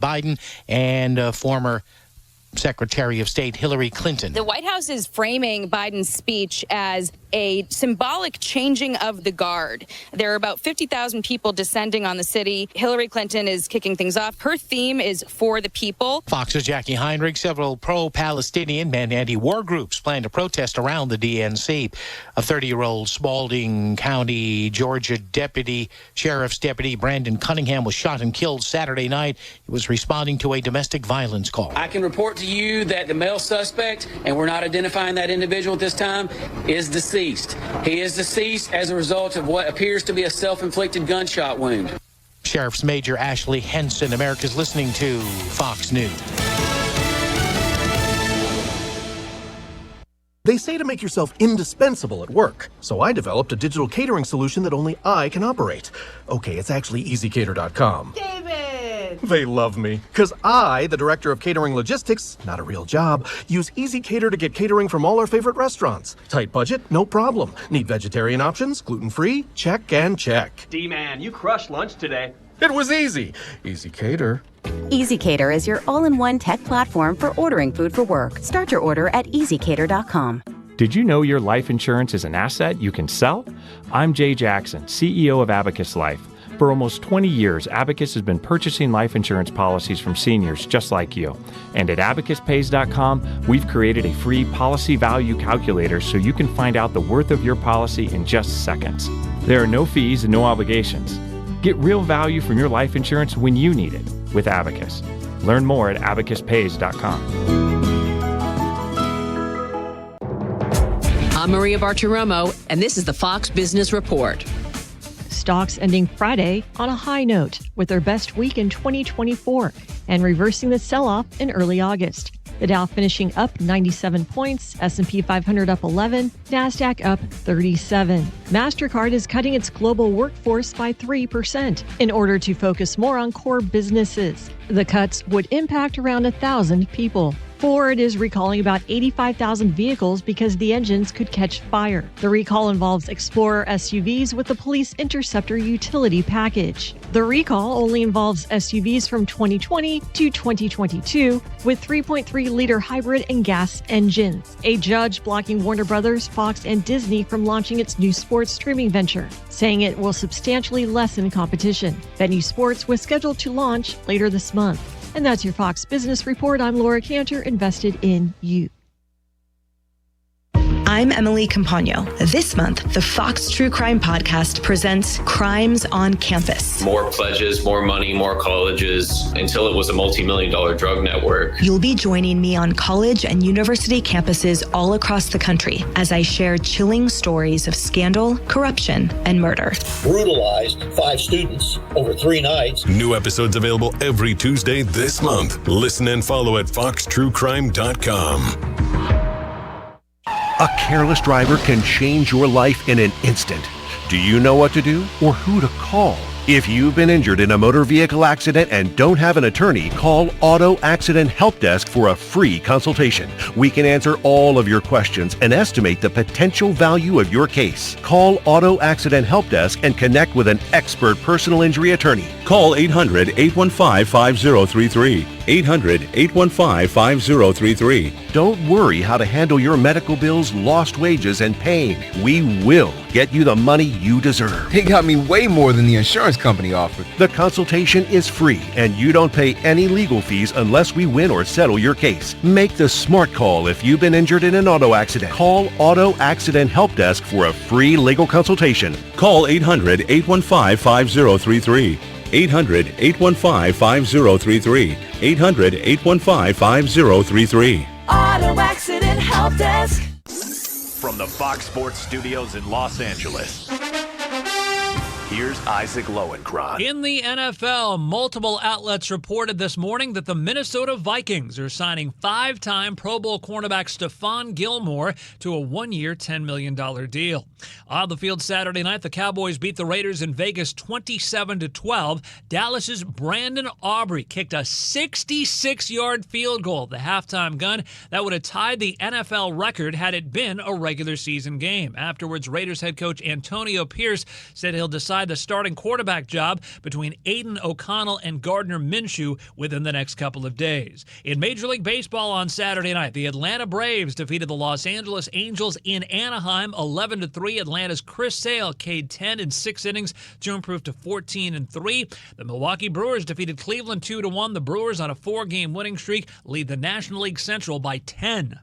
Biden and former Secretary of State Hillary Clinton. The White House is framing Biden's speech as a symbolic changing of the guard. There are about 50,000 people descending on the city. Hillary Clinton is kicking things off. Her theme is for the people. Fox's Jackie Heinrich. Several pro-Palestinian and anti-war groups plan to protest around the DNC. A 30-year-old Spalding County, Georgia Sheriff's Deputy Brandon Cunningham was shot and killed Saturday night. He was responding to a domestic violence call. I can report to you that the male suspect, and we're not identifying that individual at this time, is deceased. He is deceased as a result of what appears to be a self-inflicted gunshot wound. Sheriff's Major Ashley Henson. America's listening to Fox News. They say to make yourself indispensable at work, so I developed a digital catering solution that only I can operate. Okay, it's actually EasyCater.com. David! They love me, because I, the Director of Catering Logistics, not a real job, use EasyCater to get catering from all our favorite restaurants. Tight budget? No problem. Need vegetarian options? Gluten-free? Check and check. D-Man, you crushed lunch today. It was easy. EasyCater. EasyCater is your all-in-one tech platform for ordering food for work. Start your order at EasyCater.com. Did you know your life insurance is an asset you can sell? I'm Jay Jackson, CEO of Abacus Life. For almost 20 years, Abacus has been purchasing life insurance policies from seniors just like you. And at AbacusPays.com, we've created a free policy value calculator so you can find out the worth of your policy in just seconds. There are no fees and no obligations. Get real value from your life insurance when you need it with Abacus. Learn more at AbacusPays.com. I'm Maria Bartiromo, and this is the Fox Business Report. Stocks ending Friday on a high note with their best week in 2024 and reversing the sell-off in early August. The Dow finishing up 97 points, S&P 500 up 11, NASDAQ up 37. MasterCard is cutting its global workforce by 3% in order to focus more on core businesses. The cuts would impact around 1,000 people. Ford is recalling about 85,000 vehicles because the engines could catch fire. The recall involves Explorer SUVs with the Police Interceptor utility package. The recall only involves SUVs from 2020 to 2022 with 3.3-liter hybrid and gas engines. A judge blocking Warner Brothers, Fox, and Disney from launching its new sports streaming venture, saying it will substantially lessen competition. Venue Sports was scheduled to launch later this month. And that's your Fox Business Report. I'm Laura Cantor, invested in you. I'm Emily Campagno. This month, the Fox True Crime Podcast presents Crimes on Campus. More pledges, more money, more colleges, until it was a multi-million-dollar drug network. You'll be joining me on college and university campuses all across the country as I share chilling stories of scandal, corruption, and murder. Brutalized 5 students over 3 nights. New episodes available every Tuesday this month. Listen and follow at foxtruecrime.com. A careless driver can change your life in an instant. Do you know what to do or who to call? If you've been injured in a motor vehicle accident and don't have an attorney, call Auto Accident Help Desk for a free consultation. We can answer all of your questions and estimate the potential value of your case. Call Auto Accident Help Desk and connect with an expert personal injury attorney. Call 800-815-5033. 800-815-5033. Don't worry how to handle your medical bills, lost wages, and pain. We will get you the money you deserve. They got me way more than the insurance company offered. The consultation is free, and you don't pay any legal fees unless we win or settle your case. Make the smart call if you've been injured in an auto accident. Call Auto Accident Help Desk for a free legal consultation. Call 800-815-5033. 800-815-5033. 800-815-5033. Auto Accident Help Desk. From the Fox Sports Studios in Los Angeles, here's Isaac Lowenkron. In the NFL, multiple outlets reported this morning that the Minnesota Vikings are signing 5-time Pro Bowl cornerback Stephon Gilmore to a 1-year, $10 million deal. On the field Saturday night, the Cowboys beat the Raiders in Vegas 27-12. Dallas's Brandon Aubrey kicked a 66-yard field goal, the halftime gun that would have tied the NFL record had it been a regular season game. Afterwards, Raiders head coach Antonio Pierce said he'll decide decide the starting quarterback job between Aiden O'Connell and Gardner Minshew within the next couple of days. In Major League Baseball on Saturday night, the Atlanta Braves defeated the Los Angeles Angels in Anaheim 11-3. Atlanta's Chris Sale K'd 10 in 6 innings to improve to 14-3. The Milwaukee Brewers defeated Cleveland 2-1. The Brewers on a 4-game winning streak lead the National League Central by 10.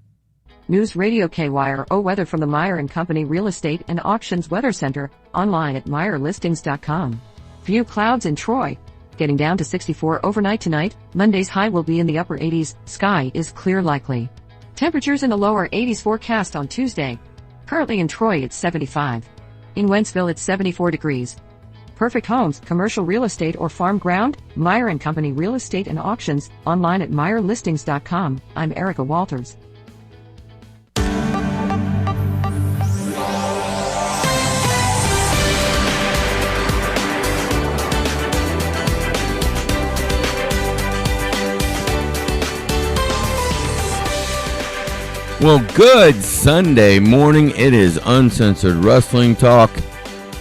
News Radio KYRO weather from the Meyer & Company Real Estate and Auctions Weather Center, online at MeyerListings.com. Few clouds in Troy. Getting down to 64 overnight tonight. Monday's high will be in the upper 80s. Sky is clear likely. Temperatures in the lower 80s forecast on Tuesday. Currently in Troy it's 75. In Wentzville it's 74 degrees. Perfect homes, commercial real estate or farm ground. Meyer & Company Real Estate and Auctions, online at MeyerListings.com. I'm Erica Walters. Well, good Sunday morning. It is Uncensored Wrestling Talk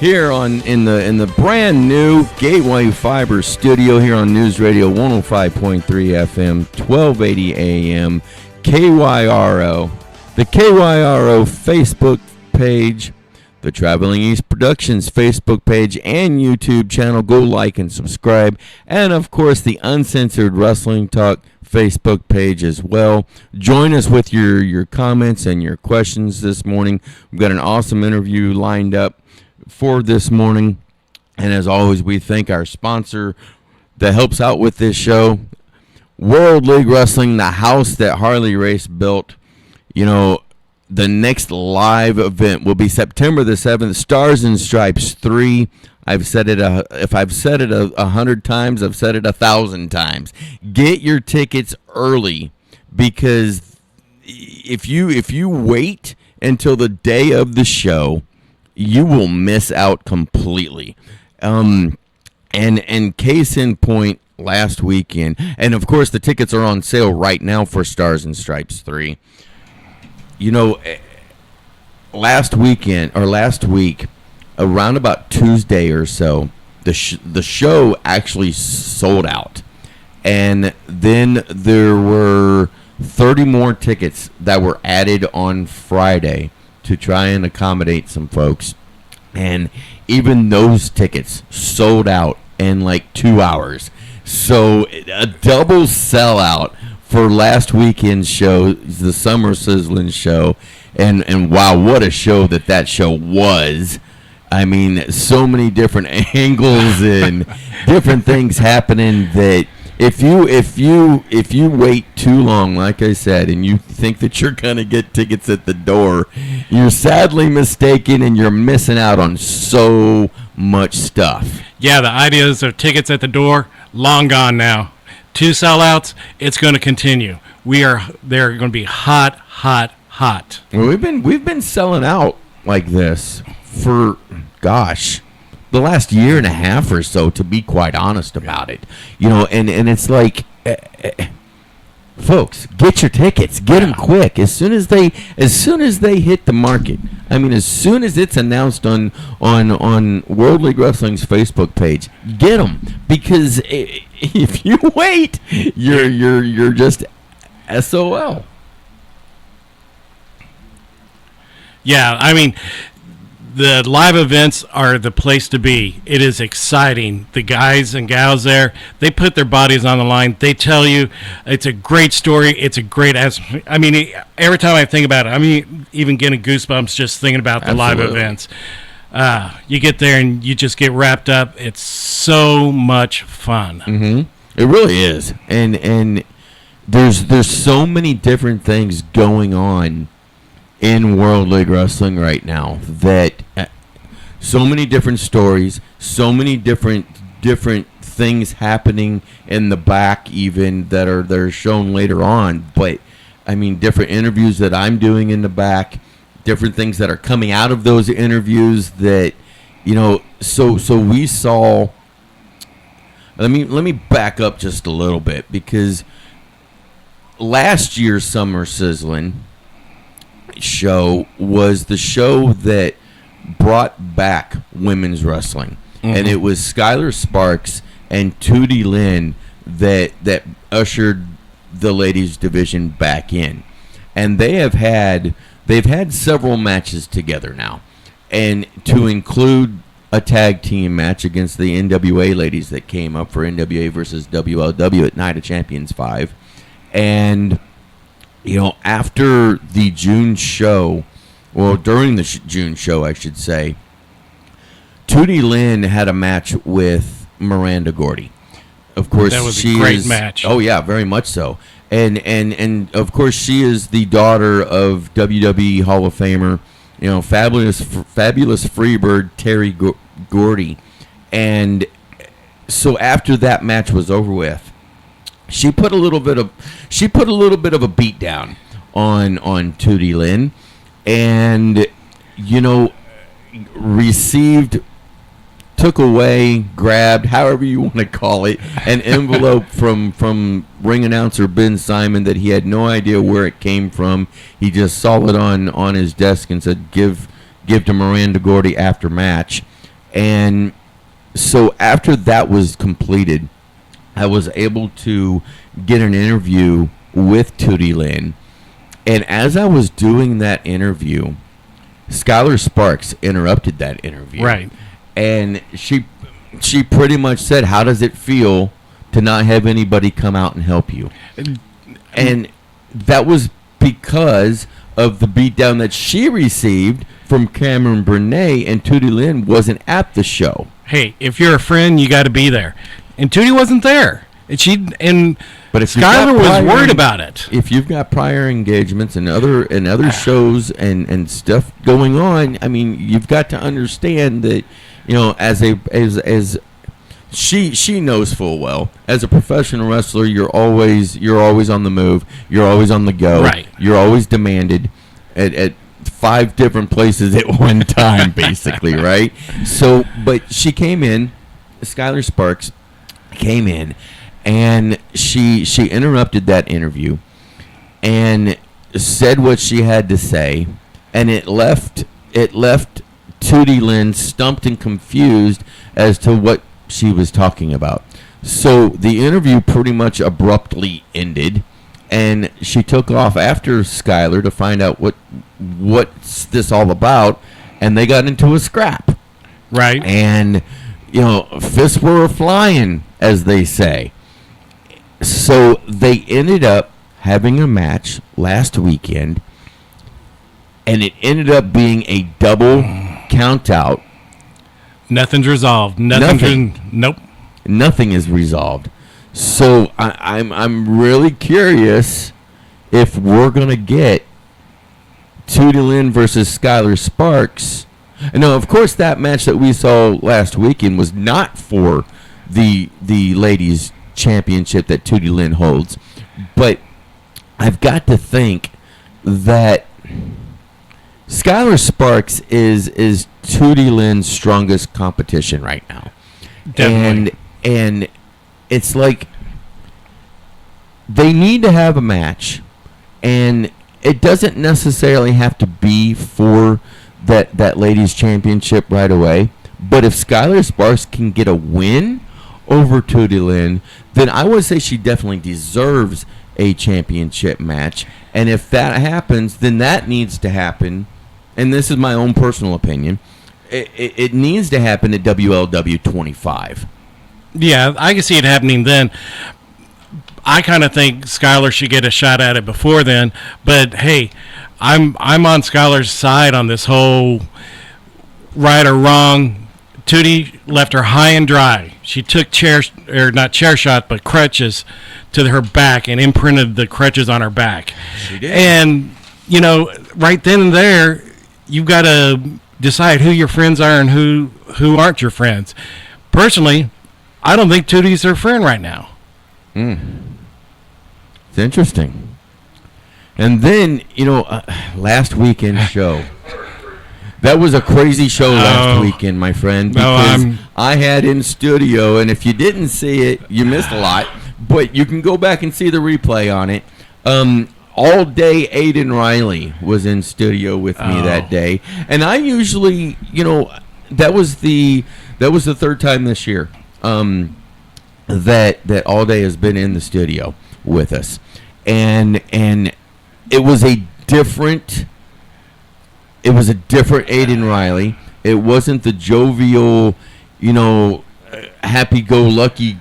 here in the brand new Gateway Fiber studio here on News Radio 105.3 FM, 1280 AM, KYRO. The KYRO Facebook page, the Traveling East Productions Facebook page and YouTube channel. Go like and subscribe. And, of course, the Uncensored Wrestling Talk Facebook page as well. Join us with your comments and your questions this morning. We've got an awesome interview lined up for this morning. And as always, we thank our sponsor that helps out with this show, World League Wrestling, the house that Harley Race built. You know, the next live event will be September the 7th, Stars and Stripes 3. I've said it, if I've said it 100 times, I've said it 1,000 times. Get your tickets early, because if you wait until the day of the show, you will miss out completely. And case in point, last weekend, and of course the tickets are on sale right now for Stars and Stripes 3. You know, last week, around about Tuesday or so, the show actually sold out. And then there were 30 more tickets that were added on Friday to try and accommodate some folks. And even those tickets sold out in like 2 hours. So a double sellout for last weekend's show, the Summer Sizzling show. And wow, what a show that show was. I mean, so many different angles and different things happening that if you wait too long, like I said, and you think that you're going to get tickets at the door, you're sadly mistaken and you're missing out on so much stuff. Yeah, the ideas of tickets at the door, long gone now. 2 sellouts, it's going to continue. They're going to be hot. Well, we've been selling out like this for, gosh, the last year and a half or so, to be quite honest about it. You know, and it's like, folks, get your tickets, get them quick as soon as they hit the market. I mean, as soon as it's announced on World League Wrestling's Facebook page, get them, because if you wait, you're just SOL. Yeah, I mean, the live events are the place to be. It is exciting. The guys and gals there, they put their bodies on the line. They tell you it's a great story. It's a great I mean, every time I think about it, I'm even getting goosebumps just thinking about the live events. You get there and you just get wrapped up. It's so much fun. Mm-hmm. It really is. And there's so many different things going on in World League Wrestling right now, that so many different stories, so many different things happening in the back, even that are shown later on. But I mean, different interviews that I'm doing in the back, different things that are coming out of those interviews that, you know, so we saw. Let me back up just a little bit, because last year's Summer Sizzling show was the show that brought back women's wrestling. and it was Skylar Sparks and Tootie Lynn that ushered the ladies division back in. And they've had several matches together now, and to include a tag team match against the NWA ladies that came up for NWA versus WLW at Night of Champions 5. And, after the June show, during the June show, I should say, Tootie Lynn had a match with Miranda Gordy. Of course, that was a great match. Oh, yeah, very much so. And of course, she is the daughter of WWE Hall of Famer, fabulous Freebird Terry Gordy. And so after that match was over with, she put a little bit of a beat down on Tootie Lynn, and took away, grabbed, however you want to call it, an envelope from ring announcer Ben Simon that he had no idea where it came from. He just saw it on his desk and said, give to Miranda Gordy after match. And so after that was completed, I was able to get an interview with Tootie Lynn. And as I was doing that interview, Skylar Sparks interrupted that interview. Right. And she pretty much said, how does it feel to not have anybody come out and help you? And that was because of the beatdown that she received from Cameron Burnett, and Tootie Lynn wasn't at the show. Hey, if you're a friend, you got to be there. And Tootie wasn't there. But Skylar was worried about it. If you've got prior engagements and other shows and stuff going on, I mean, you've got to understand that, as she knows full well, as a professional wrestler, you're always on the move, you're always on the go, right? You're always demanded at 5 different places at one time, basically, right? So, but she came in, Skylar Sparks came in, and she interrupted that interview and said what she had to say, and it left Tootie Lynn stumped and confused as to what she was talking about. So the interview pretty much abruptly ended, and she took off after Skylar to find out what's this all about, and they got into a scrap. Right. And fists were flying, as they say. So they ended up having a match last weekend, and it ended up being a double count out. Nothing's resolved. Nope. Nothing is resolved. So I'm really curious if we're gonna get Tootie Lynn versus Skylar Sparks. And now, of course, that match that we saw last weekend was not for the ladies' championship that Tootie Lynn holds, but I've got to think that Skylar Sparks is Tootie Lynn's strongest competition right now. Definitely. And it's like they need to have a match, and it doesn't necessarily have to be for that ladies championship right away. But if Skylar Sparks can get a win over Tootie Lynn, then I would say she definitely deserves a championship match. And if that happens, then that needs to happen. And this is my own personal opinion. It needs to happen at WLW 25. Yeah, I can see it happening then. I kind of think Skylar should get a shot at it before then. But hey, I'm on Skylar's side on this whole right or wrong. Tootie left her high and dry. She took not chair shot, but crutches to her back and imprinted the crutches on her back. She did. And right then and there, you've got to decide who your friends are and who aren't your friends. Personally, I don't think Tootie's her friend right now. It's interesting. And then, last weekend's show. That was a crazy show last weekend, my friend, because I had in studio, and if you didn't see it, you missed a lot, but you can go back and see the replay on it. All day, Aiden Riley was in studio with me that day, and I usually, that was the That was the third time this year that All Day has been in the studio with us, and it was a different Aiden Riley. It wasn't the jovial, happy-go-lucky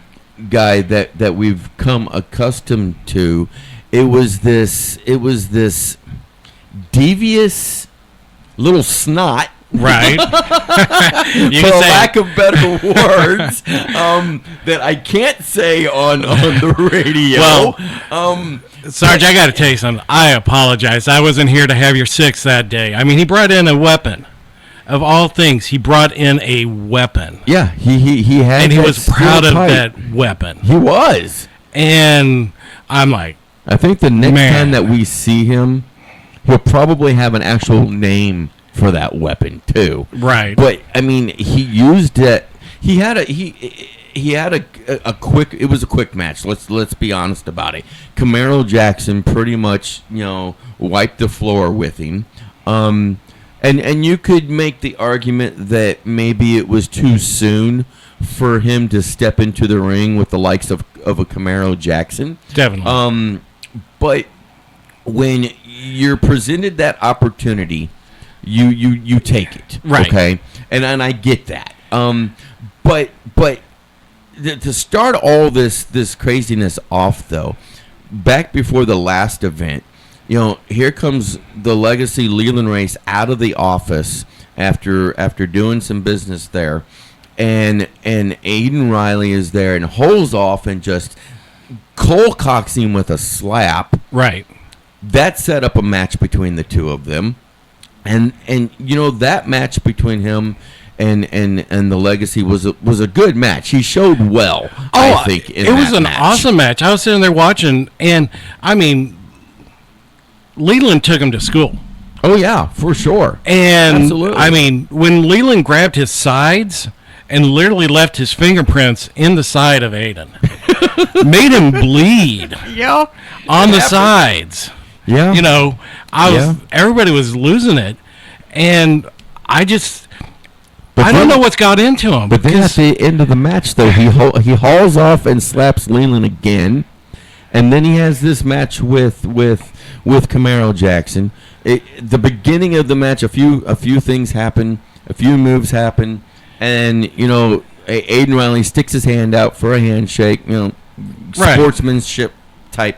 guy that we've come accustomed to. It was this devious little snot, right? For lack of better words, that I can't say on the radio. Well, Sarge, I got to tell you something. I apologize. I wasn't here to have your six that day. I mean, he brought in a weapon. Of all things, he brought in a weapon. Yeah, he had, and he was proud of that weapon. He was, and I'm like, I think the next time that we see him, he'll probably have an actual name for that weapon too. Right. But I mean, he used it. He had a quick. It was a quick match. Let's be honest about it. Camaro Jackson pretty much wiped the floor with him. And you could make the argument that maybe it was too soon for him to step into the ring with the likes of a Camaro Jackson. Definitely. But when you're presented that opportunity, you take it. Right. Okay. And I get that. But to start all this craziness off, though, back before the last event, here comes the Legacy Leland Race out of the office after doing some business there, and Aiden Riley is there and holds off and just cold-cocks him with a slap. Right. That set up a match between the two of them, and that match between him and the Legacy was a good match. He showed well. I think it was an awesome match. I was sitting there watching, and I mean, Leland took him to school. Oh yeah, for sure. And absolutely. I mean, when Leland grabbed his sides and literally left his fingerprints in the side of Aiden, made him bleed. Yeah. On the sides. Yeah. Everybody was losing it, and I don't know what's got into him. But then at the end of the match, though, he hauls off and slaps Leland again, and then he has this match with Camaro Jackson. The beginning of the match, a few things happen, a few moves happen, and Aiden Riley sticks his hand out for a handshake, sportsmanship type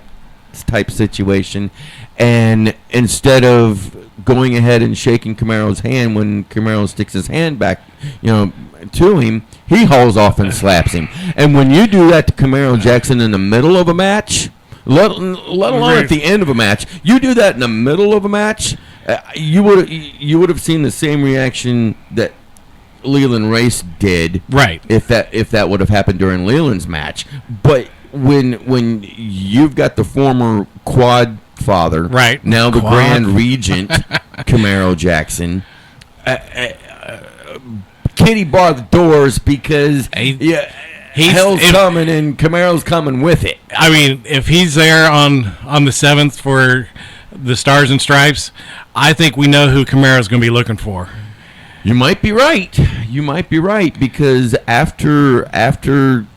situation, and instead of going ahead and shaking Camaro's hand when Camaro sticks his hand back, to him, he hauls off and slaps him. And when you do that to Camaro Jackson in the middle of a match, let alone at the end of a match, you do that in the middle of a match, you would have seen the same reaction that Leland Race did. Right. If that would have happened during Leland's match, but when you've got the former quad father, right, now the Grand Regent Camaro Jackson, Kitty bar the doors because hell's coming and Camaro's coming with it. I mean, if he's there on the 7th for the Stars and Stripes, I think we know who Camaro's going to be looking for. You might be right. Because after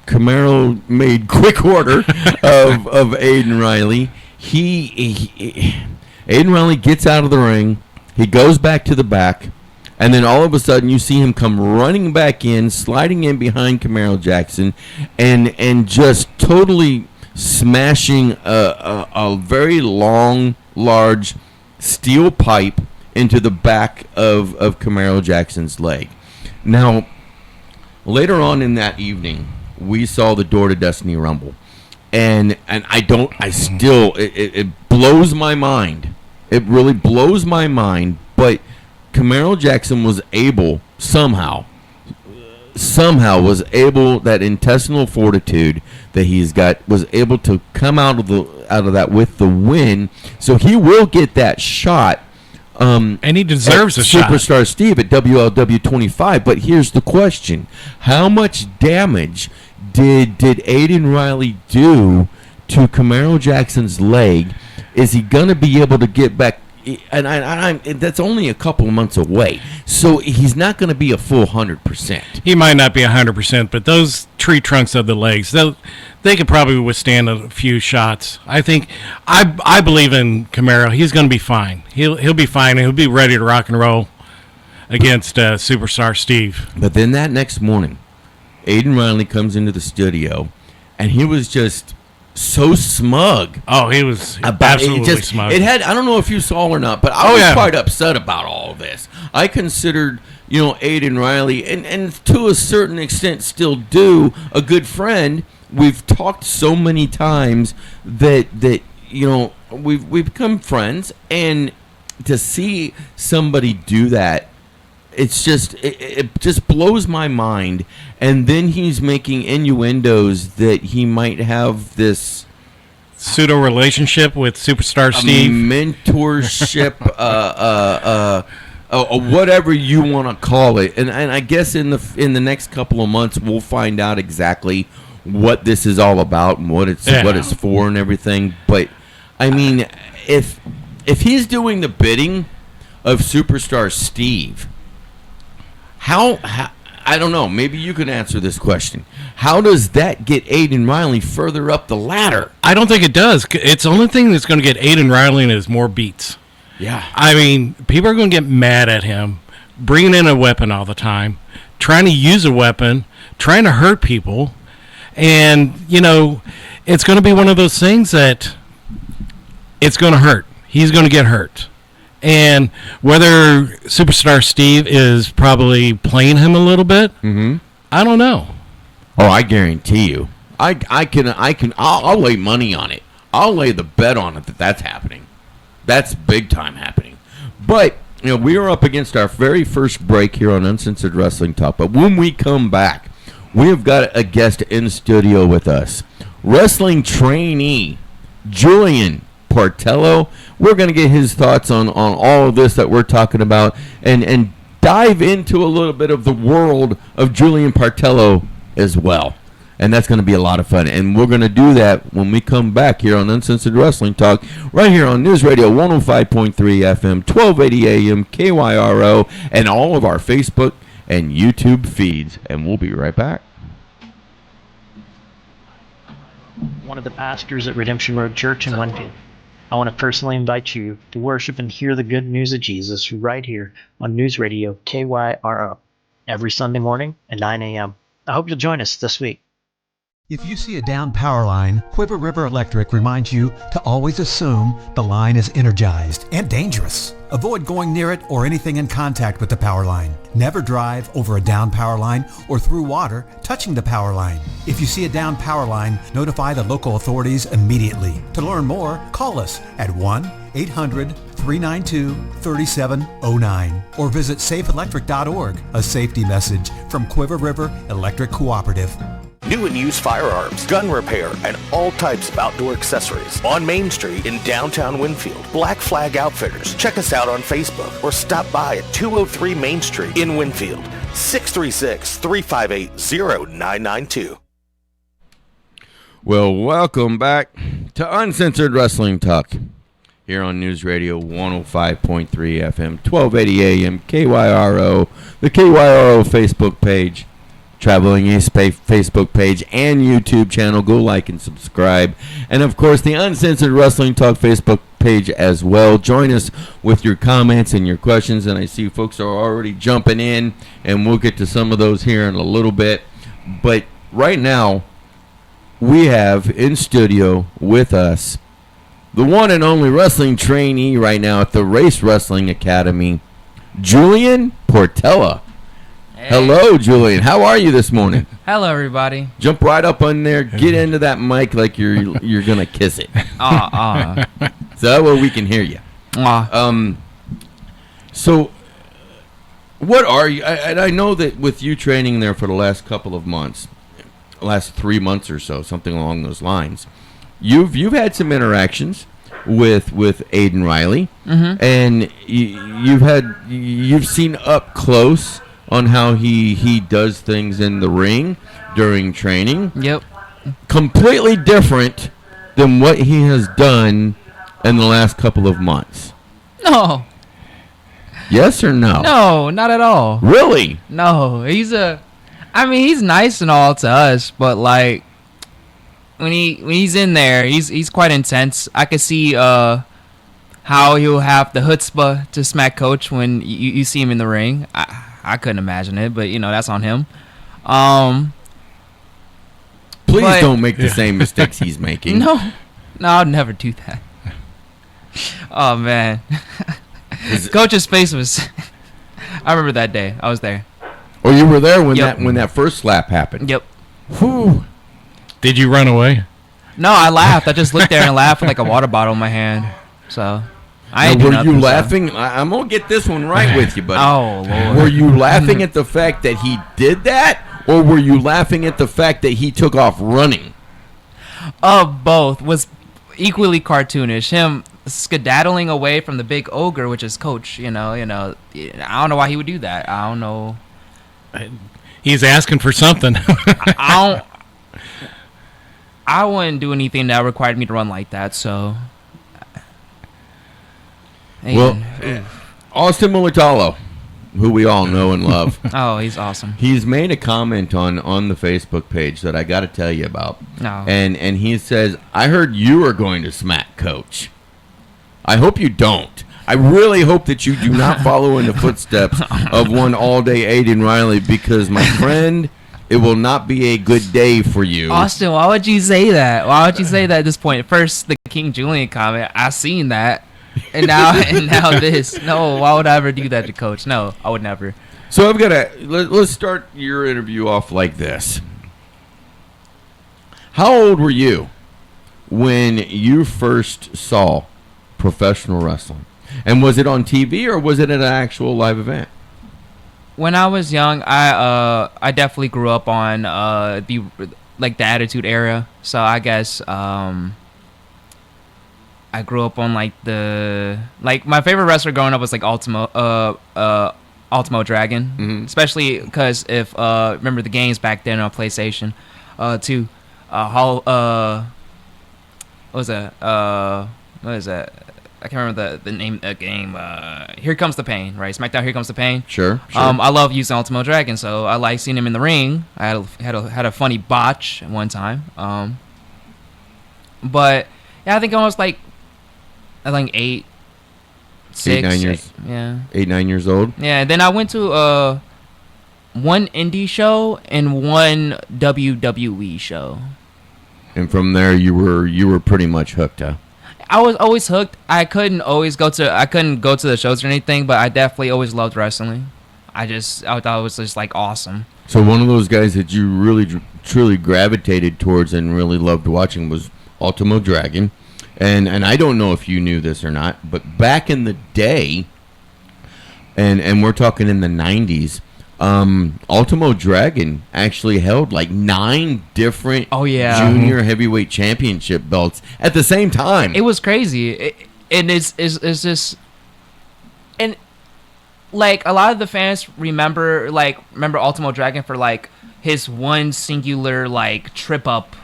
Camaro made quick order of Aiden Riley, Aiden Riley gets out of the ring. He goes back to the back, and then all of a sudden you see him come running back in, sliding in behind Camaro Jackson, and just totally smashing a very long, large steel pipe into the back of Camaro Jackson's leg. Now, later on in that evening, we saw the Door to Destiny Rumble. And it blows my mind. It really blows my mind. But Camaro Jackson was able, somehow was able, that intestinal fortitude that he's got, was able to come out of that with the win. So he will get that shot. And he deserves a shot. Superstar Steve at WLW 25. But here's the question. How much damage did Aiden Riley do to Camaro Jackson's leg? Is he going to be able to get back? and that's only a couple of months away. So he's not going to be a full 100%. He might not be 100%, but those tree trunks of the legs, they could probably withstand a few shots. I think, I believe in Camaro. He's going to be fine. He'll be fine, and he'll be ready to rock and roll against Superstar Steve. But then that next morning, Aiden Riley comes into the studio, and he was just so smug. Oh, he was absolutely smug. It had, I don't know if you saw or not, but I was quite upset about all of this. I considered, Aiden Riley, and to a certain extent still do, a good friend. We've talked so many times that we've become friends, and to see somebody do that, it's just it just blows my mind. And then he's making innuendos that he might have this pseudo relationship with Superstar Steve, mentorship, whatever you want to call it. And I guess in the next couple of months we'll find out exactly what this is all about and what it's for and everything. But I mean, if he's doing the bidding of Superstar Steve, how I don't know. Maybe you can answer this question. How does that get Aiden Riley further up the ladder? I don't think it does. It's the only thing that's going to get Aiden Riley in is more beats. Yeah. I mean, people are going to get mad at him, bringing in a weapon all the time, trying to use a weapon, trying to hurt people. And, it's going to be one of those things that it's going to hurt. He's going to get hurt. And whether Superstar Steve is probably playing him a little bit, I don't know. Oh, I guarantee you, I'll lay money on it. I'll lay the bet on it that's happening. That's big time happening. But we are up against our very first break here on Uncensored Wrestling Talk. But when we come back, we have got a guest in studio with us, wrestling trainee Julian Portello. We're going to get his thoughts on all of this that we're talking about and dive into a little bit of the world of Julian Portello as well. And that's going to be a lot of fun. And we're going to do that when we come back here on Uncensored Wrestling Talk, right here on News Radio 105.3 FM, 1280 AM, KYRO, and all of our Facebook and YouTube feeds. And we'll be right back. One of the pastors at Redemption Road Church in Winfield. I want to personally invite you to worship and hear the good news of Jesus right here on News Radio KYRO every Sunday morning at 9 a.m. I hope you'll join us this week. If you see a down power line, Quiver River Electric reminds you to always assume the line is energized and dangerous. Avoid going near it or anything in contact with the power line. Never drive over a down power line or through water touching the power line. If you see a down power line, notify the local authorities immediately. To learn more, call us at 1-800-392-3709 or visit safeelectric.org, a safety message from Quiver River Electric Cooperative. New and used firearms, gun repair, and all types of outdoor accessories on Main Street in downtown Winfield. Black Flag Outfitters. Check us out on Facebook or stop by at 203 Main Street in Winfield. 636-358-0992. Well, welcome back to Uncensored Wrestling Talk here on News Radio 105.3 FM, 1280 AM, KYRO, the KYRO Facebook page, Traveling East Facebook page, and YouTube channel. Go like and subscribe. And, of course, the Uncensored Wrestling Talk Facebook page as well. Join us with your comments and your questions. And I see folks are already jumping in, and we'll get to some of those here in a little bit. But right now, we have in studio with us the one and only wrestling trainee right now at the Race Wrestling Academy, Julian Portello. Hey. Hello, Julian. How are you this morning? Hello, everybody. Jump right up on there. Get into that mic like you're gonna kiss it. So that way we can hear you. So, what are you? And I know that with you training there for the last couple of months, last 3 months or so, something along those lines, you've had some interactions with Aiden Riley, and you've seen up close on how he does things in the ring during training. Yep. Completely different than what he has done in the last couple of months. No. Yes or no? No, not at all. Really? No, he's nice and all to us, but like when he's in there, he's quite intense. I could see how he'll have the chutzpah to smack Coach when you see him in the ring. I couldn't imagine it, but that's on him. Please don't make the same mistakes he's making. No, I'd never do that. Oh man. Coach's face was I remember that day. I was there. Oh, you were there when that first slap happened. Yep. Whew. Did you run away? No, I laughed. I just looked there and laughed with like a water bottle in my hand. So I ain't now, do were nothing, you so. laughing? I'm gonna get this one right with you, buddy. Oh Lord. Were you laughing at the fact that he did that, or were you laughing at the fact that he took off running? Both was equally cartoonish. Him skedaddling away from the big ogre, which is Coach. I don't know why he would do that. I don't know. He's asking for something. I wouldn't do anything that required me to run like that. So, well, Austin Mulitalo, who we all know and love. Oh, he's awesome. He's made a comment on the Facebook page that I got to tell you about. No. And he says, "I heard you are going to smack Coach. I hope you don't. I really hope that you do not follow in the footsteps of one all-day Aiden Riley, because, my friend, it will not be a good day for you." Austin, why would you say that? Why would you say that at this point? First, the King Julian comment. I seen that. And now this. No, why would I ever do that to Coach? No, I would never. So I've got let's start your interview off like this. How old were you when you first saw professional wrestling? And was it on TV or was it at an actual live event? When I was young, I definitely grew up on the Attitude Era. So I guess I grew up on my favorite wrestler growing up was like Ultimo Dragon, especially because if remember the games back then on PlayStation 2, what was that? I can't remember the name of the game. Here Comes the Pain, right? SmackDown Here Comes the Pain. Sure. I love using Ultimo Dragon, so I like seeing him in the ring. I had a funny botch at one time. But yeah, I think I was like 8, 6, 9 years. Yeah. 8, 9 years old. Yeah. Then I went to one indie show and one WWE show. And from there, you were pretty much hooked, huh? I was always hooked. I couldn't go to the shows or anything, but I definitely always loved wrestling. I thought it was just like awesome. So one of those guys that you really truly gravitated towards and really loved watching was Ultimo Dragon. And I don't know if you knew this or not, but back in the day, and we're talking in the 90s, Ultimo Dragon actually held like 9 different junior heavyweight championship belts at the same time. It was crazy. It's just, and like a lot of the fans remember Ultimo Dragon for like his one singular like trip up,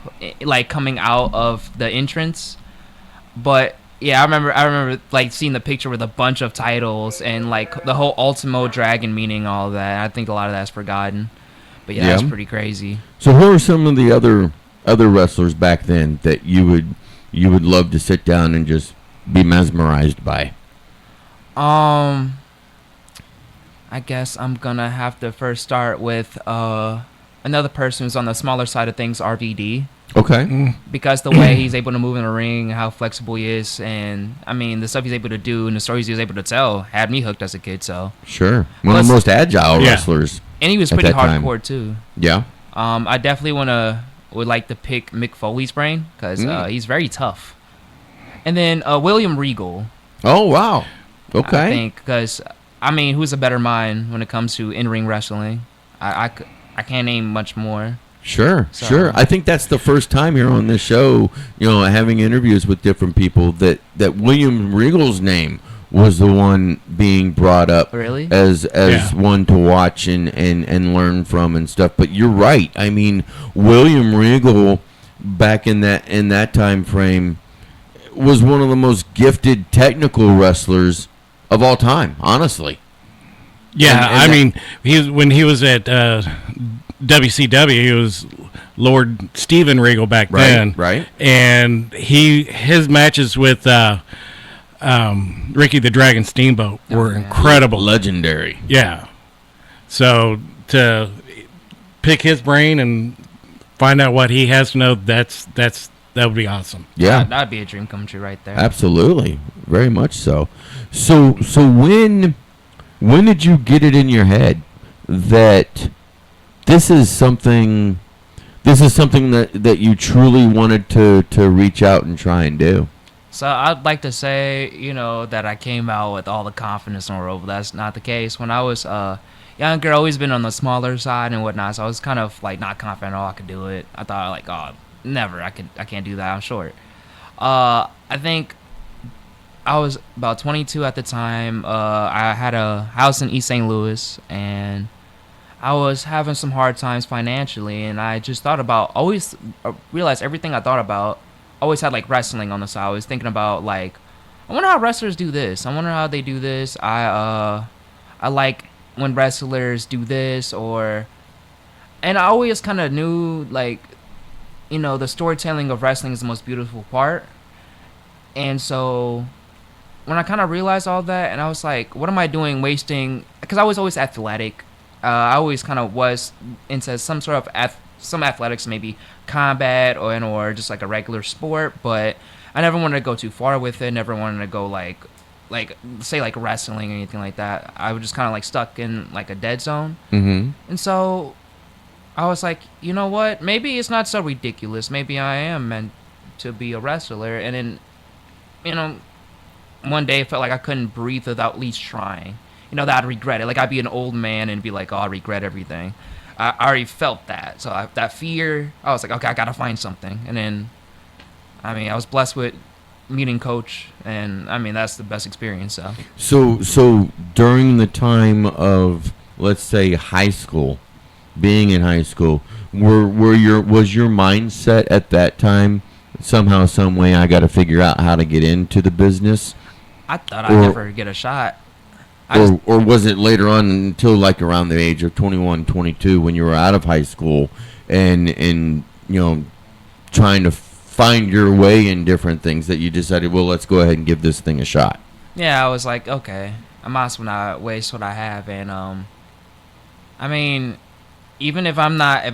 like coming out of the entrance. But yeah, I remember like seeing the picture with a bunch of titles and like the whole Ultimo Dragon meaning all that. I think a lot of that's forgotten. But yeah, that's pretty crazy. So who are some of the other wrestlers back then that you would love to sit down and just be mesmerized by? I guess I'm gonna have to first start with another person who's on the smaller side of things, RVD. Okay. Because the way he's able to move in the ring, how flexible he is, and I mean the stuff he's able to do and the stories he was able to tell had me hooked as a kid. So sure, one of the most agile wrestlers. And he was pretty hardcore too. Yeah. I definitely would like to pick Mick Foley's brain because he's very tough. And then William Regal. Oh wow. Okay. I think because who's a better mind when it comes to in-ring wrestling? I can't name much more. Sure. I think that's the first time here on this show, having interviews with different people that William Regal's name was the one being brought up as one to watch and learn from and stuff. But you're right. I mean, William Regal back in that time frame was one of the most gifted technical wrestlers of all time, honestly. Yeah, I mean, when he was at WCW, he was Lord Steven Regal back then, right? And his matches with Ricky the Dragon Steamboat were incredible, legendary. Yeah, so to pick his brain and find out what he has to know, that would be awesome. Yeah, that'd be a dream come true right there. Absolutely, very much so. So when did you get it in your head that this is something that you truly wanted to reach out and try and do? So I'd like to say, that I came out with all the confidence in the world, but that's not the case. When I was younger, always been on the smaller side and whatnot, so I was kind of like not confident I could do it. I thought like, oh, never, I can't do that, I'm short. I think I was about 22 at the time. I had a house in East St. Louis, and I was having some hard times financially, and I just thought about, always realized everything I thought about, always had like wrestling on the side. I was thinking about like, I wonder how wrestlers do this. I wonder how they do this. I like when wrestlers do this, and I always kind of knew like, the storytelling of wrestling is the most beautiful part. And so when I kind of realized all that, and I was like, what am I doing wasting, because I was always athletic. I always kind of was into some sort of some athletics, maybe combat or just like a regular sport, but I never wanted to go too far with it. Never wanted to go like say like wrestling or anything like that. I was just kind of like stuck in like a dead zone. Mm-hmm. And so I was like, you know what? Maybe it's not so ridiculous. Maybe I am meant to be a wrestler. And then, one day it felt like I couldn't breathe without at least trying. That I'd regret it. Like I'd be an old man and be like, oh, I regret everything. I already felt that. So that fear, I was like, okay, I got to find something. And then, I was blessed with meeting Coach, and that's the best experience. So during the time of, let's say, high school, being in high school, was your mindset at that time somehow, some way, I got to figure out how to get into the business? I thought I'd never get a shot. Or was it later on until like around the age of 21, 22 when you were out of high school and trying to find your way in different things that you decided, well, let's go ahead and give this thing a shot? Yeah, I was like, okay, I might as well not waste what I have. And even if I'm not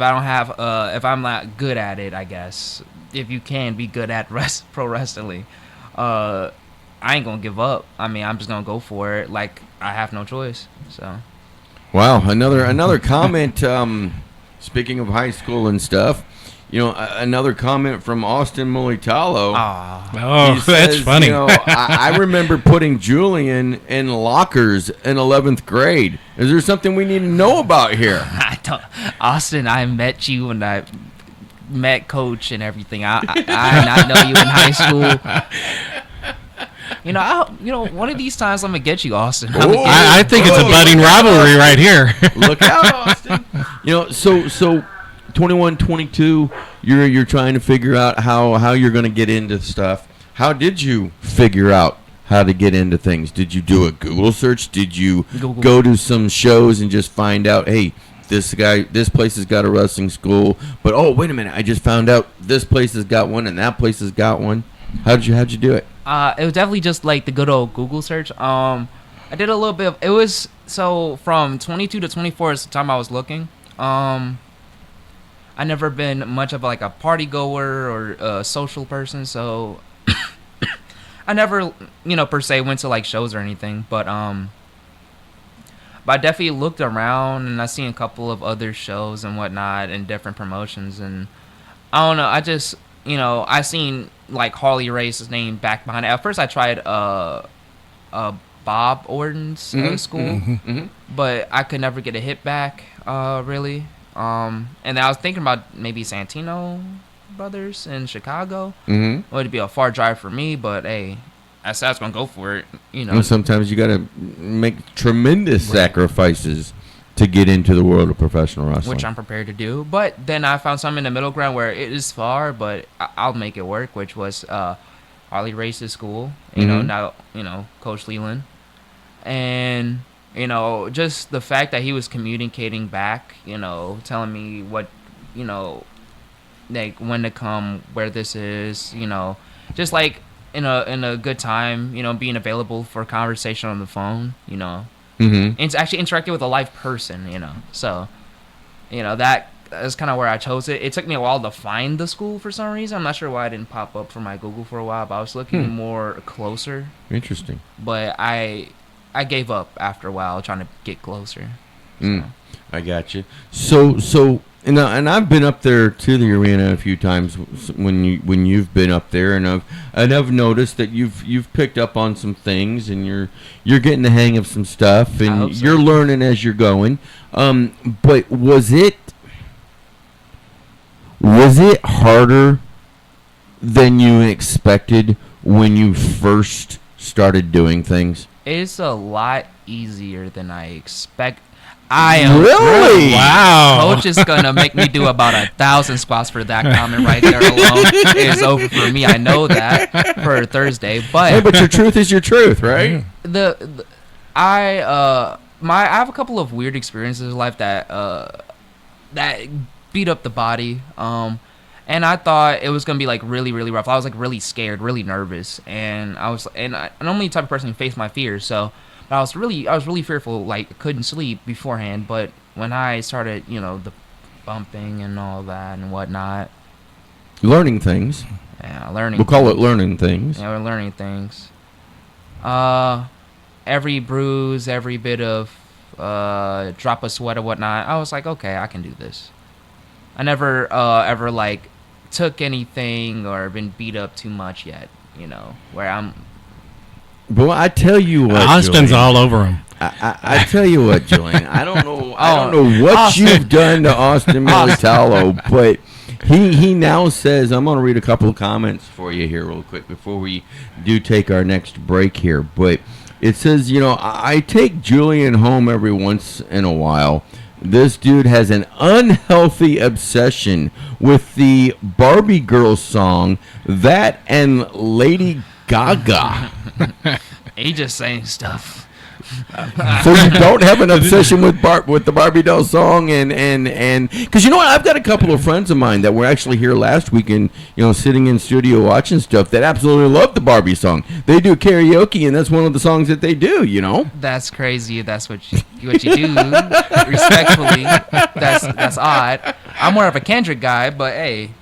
good at it, I guess, if you can be good at pro wrestling, I ain't gonna give up. I'm just gonna go for it. Like I have no choice. So. Wow, another comment. Speaking of high school and stuff, another comment from Austin Molitalo. Oh, that's funny. I remember putting Julian in lockers in 11th grade. Is there something we need to know about here? Austin, I met you when I met Coach and everything. I did not know you in high school. One of these times I'm gonna get you, Austin. I think it's a budding rivalry right here. Look out, Austin. So 21, 22, you're trying to figure out how you're gonna get into stuff. How did you figure out how to get into things? Did you do a Google search? Did you go to some shows and just find out, hey, this place has got a wrestling school, but oh, wait a minute, I just found out this place has got one and that place has got one. How'd you do it? It was definitely just like the good old Google search. I did a little bit of, it was, so from 22 to 24 is the time I was looking. I never been much of like a party goer or a social person, so I never, per se went to like shows or anything, but I definitely looked around and I seen a couple of other shows and whatnot and different promotions, and I don't know, I just, I seen like Harley Race's name back behind it. At first I tried Bob Orton's school, but I could never get a hit back, really. And I was thinking about maybe Santino Brothers in Chicago. It would be a far drive for me, but hey, I said I was gonna go for it. And sometimes you gotta make tremendous sacrifices to get into the world of professional wrestling, which I'm prepared to do. But then I found something in the middle ground where it is far, but I'll make it work, which was Harley Race's school. Now Coach Leland. And just the fact that he was communicating back, telling me what, like when to come, where this is, just like in a good time, being available for conversation on the phone, Mm-hmm. It's actually interacting with a live person, so that is kind of where I chose it. It took me a while to find the school for some reason. I'm not sure why it didn't pop up for my Google for a while, but I was looking more closer. Interesting. But I gave up after a while trying to get closer. So. I got you. So and I've been up there to the arena a few times when you've been up there, and I've noticed that you've picked up on some things, and you're getting the hang of some stuff, and you're learning as you're going. But was it harder than you expected when you first started doing things? It's a lot easier than I expect. I am really? Wow. Coach is gonna make me do about 1,000 squats for that comment right there alone. It's over for me. I know that for Thursday, but but your truth is your truth, right? I have a couple of weird experiences in life that beat up the body. And I thought it was gonna be like really, really rough. I was like really scared, really nervous, and I'm only the type of person who face my fears. So, but I was really fearful. Like couldn't sleep beforehand. But when I started, the bumping and all that and whatnot, learning things. Yeah, learning. We'll call it learning things. Yeah, we're learning things. Every bruise, every bit of drop of sweat or whatnot, I was like, okay, I can do this. I never ever like took anything or been beat up too much yet, where I'm. Well, I tell you what, Austin's Julian, all over him. I tell you what, Julian. I don't know what Austin. You've done to Austin Militello, but he now says, I'm going to read a couple of comments for you here real quick before we do take our next break here. But it says, I take Julian home every once in a while. This dude has an unhealthy obsession with the Barbie girl song, that and Lady Gaga. He just saying stuff. So you don't have an obsession with the Barbie doll song, and because you know what, I've got a couple of friends of mine that were actually here last weekend, sitting in studio watching stuff, that absolutely love the Barbie song. They do karaoke, and that's one of the songs that they do. That's crazy. That's what you do. Respectfully, that's odd. I'm more of a Kendrick guy, but hey.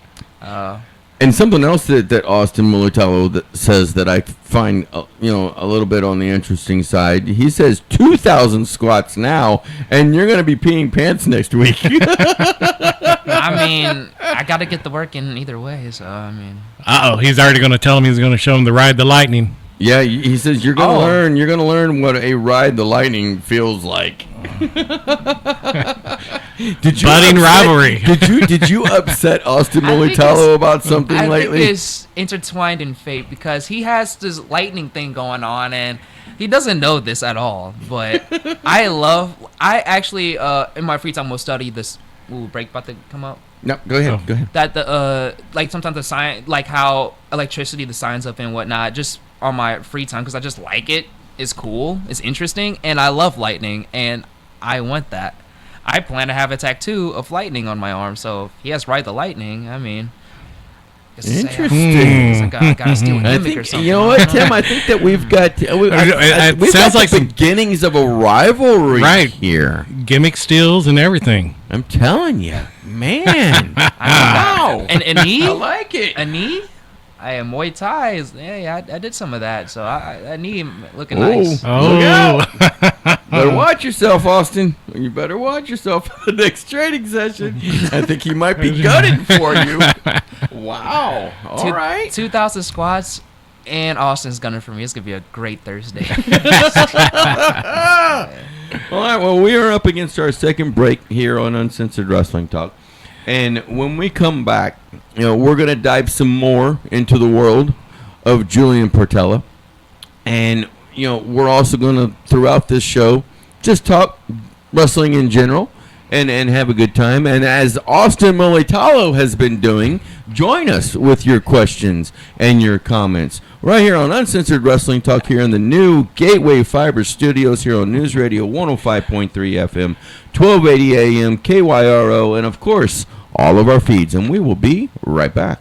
And something else that Austin Militello says that I find, a little bit on the interesting side. He says 2,000 squats now, and you're going to be peeing pants next week. I mean, I got to get the work in either way, so I mean. He's already going to tell him he's going to show him the Ride the Lightning. Yeah, he says you're going to learn. You're going to learn what a Ride the Lightning feels like. Budding rivalry. Did you upset Austin Militello about something lately? I think it's intertwined in fate because he has this lightning thing going on and he doesn't know this at all. But I actually in my free time will study this. Ooh, break about to come up. No, go ahead. Go ahead. That like sometimes the science, like how electricity, the science of it and whatnot, just on my free time because I just like it. It's cool. It's interesting, and I love lightning, and I want that. I plan to have a tattoo of lightning on my arm, so if he has Ride the Lightning, I mean. Interesting. I gotta steal a gimmick or something. You know what, Tim? I think that we've got the beginnings of a rivalry here. Gimmick steals and everything. I'm telling you, man. Wow. And a knee? I like it. A knee? I am Muay Thai. I did some of that, so I need looking nice. Oh, look out. Better watch yourself, Austin. You better watch yourself for the next training session. I think he might be gutted for you. Wow. All right. 2,000 squats, and Austin's gunning for me. It's going to be a great Thursday. All right, well, we are up against our second break here on Uncensored Wrestling Talk. And when we come back, we're going to dive some more into the world of Julian Portella. And, we're also going to, throughout this show, just talk wrestling in general. and have a good time. And as Austin Molitalo has been doing, join us with your questions and your comments right here on Uncensored Wrestling Talk here in the new Gateway Fiber Studios here on News Radio 105.3 FM, 1280 AM, KYRO, and of course, all of our feeds. And we will be right back.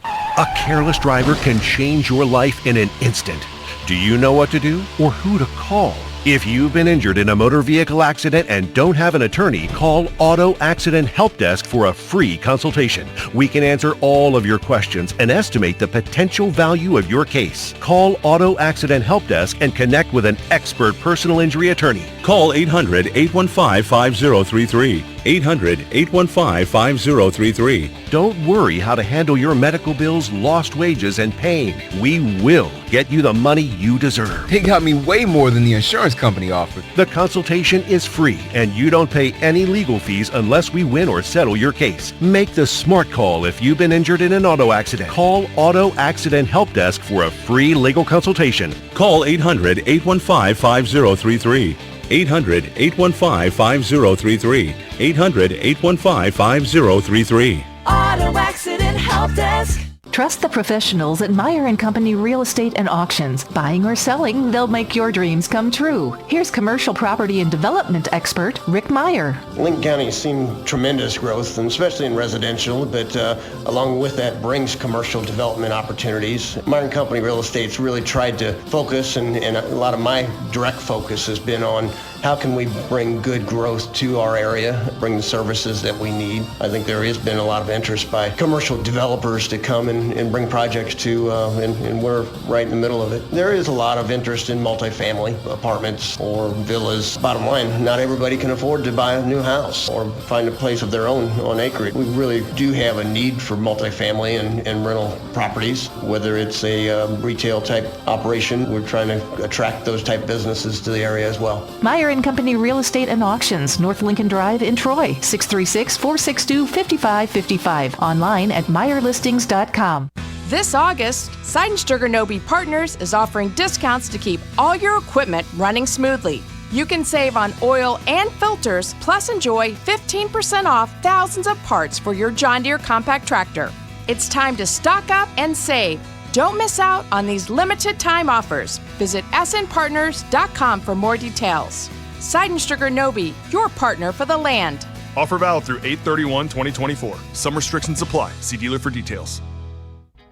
A careless driver can change your life in an instant. Do you know what to do or who to call? If you've been injured in a motor vehicle accident and don't have an attorney, call Auto Accident Help Desk for a free consultation. We can answer all of your questions and estimate the potential value of your case. Call Auto Accident Help Desk and connect with an expert personal injury attorney. Call 800-815-5033. 800-815-5033. Don't worry how to handle your medical bills, lost wages, and pain. We will get you the money you deserve. They got me way more than the insurance company offered. The consultation is free, and you don't pay any legal fees unless we win or settle your case. Make the smart call if you've been injured in an auto accident. Call Auto Accident Help Desk for a free legal consultation. Call 800-815-5033. 800-815-5033. 800-815-5033. Auto Accident Help Desk. Trust the professionals at Meyer & Company Real Estate and Auctions. Buying or selling, they'll make your dreams come true. Here's commercial property and development expert Rick Meyer. Lincoln County has seen tremendous growth, and especially in residential, but along with that brings commercial development opportunities. Meyer & Company Real Estate's really tried to focus, and a lot of my direct focus has been on how can we bring good growth to our area, bring the services that we need. I think there has been a lot of interest by commercial developers to come and bring projects to, and we're right in the middle of it. There is a lot of interest in multifamily apartments or villas. Bottom line, not everybody can afford to buy a new house or find a place of their own on acreage. We really do have a need for multifamily and rental properties, whether it's a retail type operation. We're trying to attract those type businesses to the area as well. Meyer & Company Real Estate and Auctions, North Lincoln Drive in Troy, 636-462-5555. Online at MeyerListings.com. This August, Seidenberger Nobe Partners is offering discounts to keep all your equipment running smoothly. You can save on oil and filters, plus enjoy 15% off thousands of parts for your John Deere compact tractor. It's time to stock up and save. Don't miss out on these limited time offers. Visit snpartners.com for more details. Seidenberger Nobe, your partner for the land. Offer valid through 8/31/2024. Some restrictions apply. See dealer for details.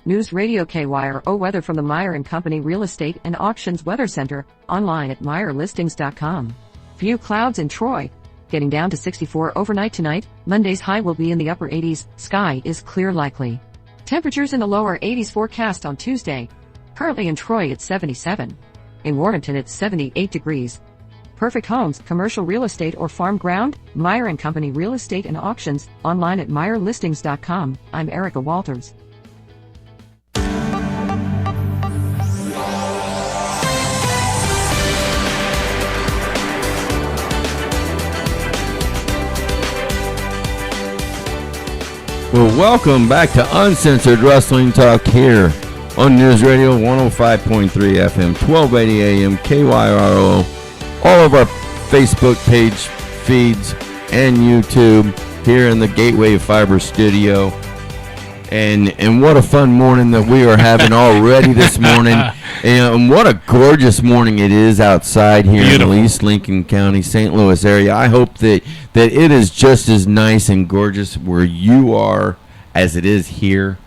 News Radio KYRO weather from the Meyer & Company Real Estate and Auctions Weather Center, online at MeyerListings.com. Few clouds in Troy. Getting down to 64 overnight tonight. Monday's high will be in the upper 80s. Sky is clear likely. Temperatures in the lower 80s forecast on Tuesday. Currently in Troy it's 77. In Warrenton it's 78 degrees. Perfect homes, commercial real estate or farm ground? Meyer & Company Real Estate and Auctions, online at MeyerListings.com. I'm Erica Walters. Well, welcome back to Uncensored Wrestling Talk here on News Radio 105.3 FM, 1280 AM, KYRO, all of our Facebook page feeds and YouTube here in the Gateway Fiber Studio. And what a fun morning that we are having already this morning. And what a gorgeous morning it is outside here in East Lincoln County, St. Louis area. I hope that it is just as nice and gorgeous where you are as it is here.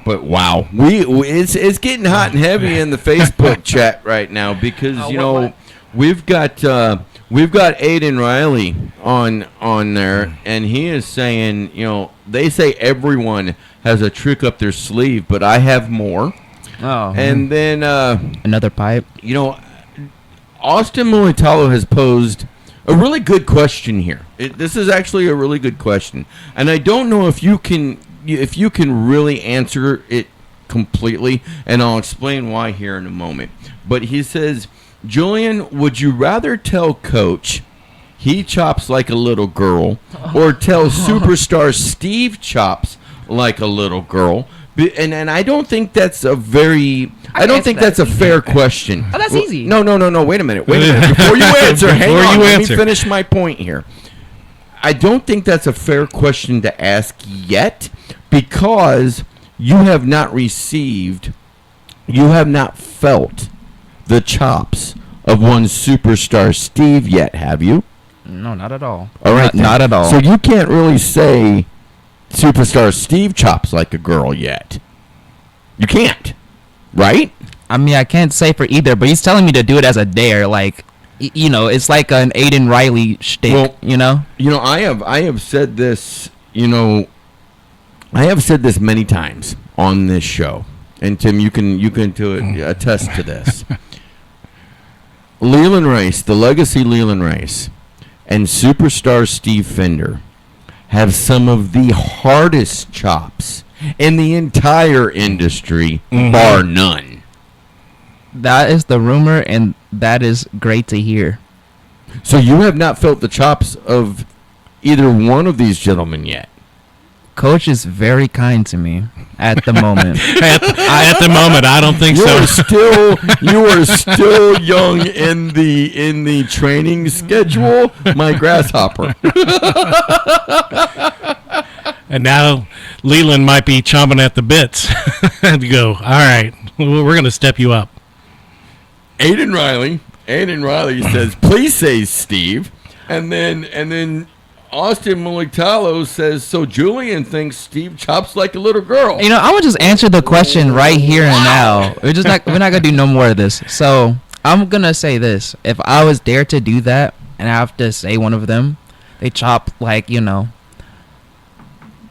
But wow, it's getting hot and heavy in the Facebook chat right now because we've got Aiden Riley on there, and he is saying, they say everyone has a trick up their sleeve, but I have more. Oh. And then another pipe. Austin Molitalo has posed a really good question here. This is actually a really good question, and I don't know if you can really answer it completely, and I'll explain why here in a moment. But he says, Julian, would you rather tell Coach he chops like a little girl, or tell superstar Steve chops like a little girl? And I don't think that's a very... I don't think that's a fair question. Oh, that's easy. No. Wait a minute. Before you answer, hang on. Let me finish my point here. I don't think that's a fair question to ask yet, because you have not felt the chops of one Superstar Steve yet, have you? No, not at all. All right, not at all. So you can't really say Superstar Steve chops like a girl yet. You can't, right? I mean, I can't say for either, but he's telling me to do it as a dare. Like, you know, it's like an Aiden Riley shtick. Well, you know. I have said this. I have said this many times on this show, and Tim, you can attest to this. Leland Rice, the legacy Leland Rice, and Superstar Steve Fender have some of the hardest chops in the entire industry, bar none. That is the rumor, and that is great to hear. So you have not felt the chops of either one of these gentlemen yet? Coach is very kind to me at the moment. At the moment, I don't think so. You are still young in the training schedule, my grasshopper. And now Leland might be chomping at the bits to go, all right, we're going to step you up. Aiden Riley says, please say Steve. And then Austin Mulitalo says, so Julian thinks Steve chops like a little girl. You know, I would just answer the question right here and now. We're not gonna do no more of this. So I'm gonna say this: if I was there to do that, and I have to say one of them, they chop like, you know.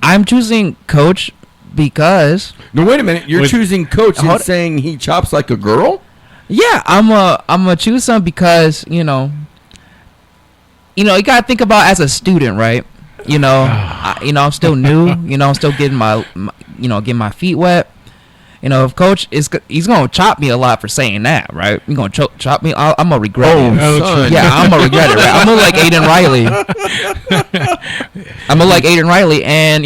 I'm choosing Coach because. No, wait a minute. You're choosing Coach and saying he chops like a girl? Yeah, I'm a choose him because you gotta think about as a student, right? I'm still new. I'm still getting getting my feet wet. If Coach he's gonna chop me a lot for saying that, right? He's gonna chop me. I'm gonna regret it. Son. Yeah, I'm gonna regret it. Right? I'm gonna like Aiden Riley. And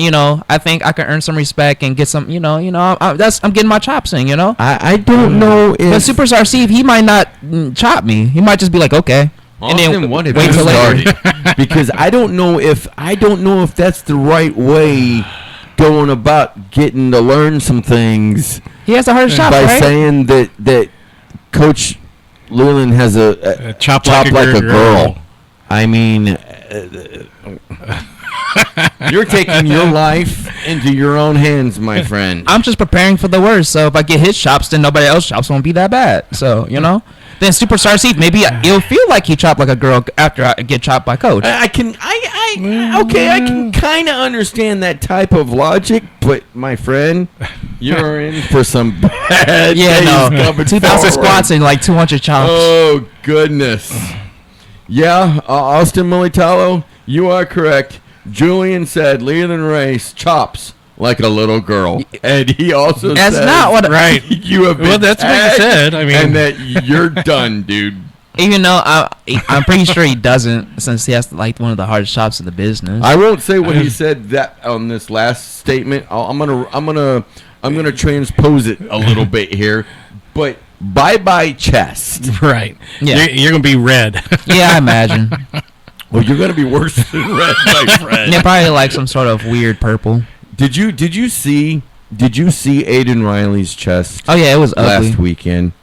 I think I can earn some respect and get some. I'm getting my chops in. I don't know if. But Superstar Steve, he might not chop me. He might just be like, okay. Austin, and then what have wait you till later. started? Because I don't know if that's the right way going about getting to learn some things. He has the hardest chops, by right? saying that Coach Leland has a chop like a girl. I mean, you're taking your life into your own hands, my friend. I'm just preparing for the worst. So if I get his chops, then nobody else's chops won't be that bad. So Then Superstar Steve, maybe it'll feel like he chopped like a girl after I get chopped by Coach. I can kind of understand that type of logic, but my friend, you're in for some bad days. 2,000 squats and like 200 chops. Oh goodness. Yeah, Austin Mulitalo, you are correct. Julian said Leland Rice chops like a little girl, and he also that's says, not what right. You have been well, that's what he said. I mean, and that you're done, dude. Even though I'm pretty sure he doesn't, since he has like one of the hardest chops in the business. I won't say what he said that on this last statement. I'm gonna transpose it a little bit here, but bye chest. Right. Yeah. You're gonna be red. Yeah, I imagine. Well, you're gonna be worse than red, my friend. Yeah, probably like some sort of weird purple. Did you see Aiden Riley's chest? Oh yeah, it was ugly last weekend.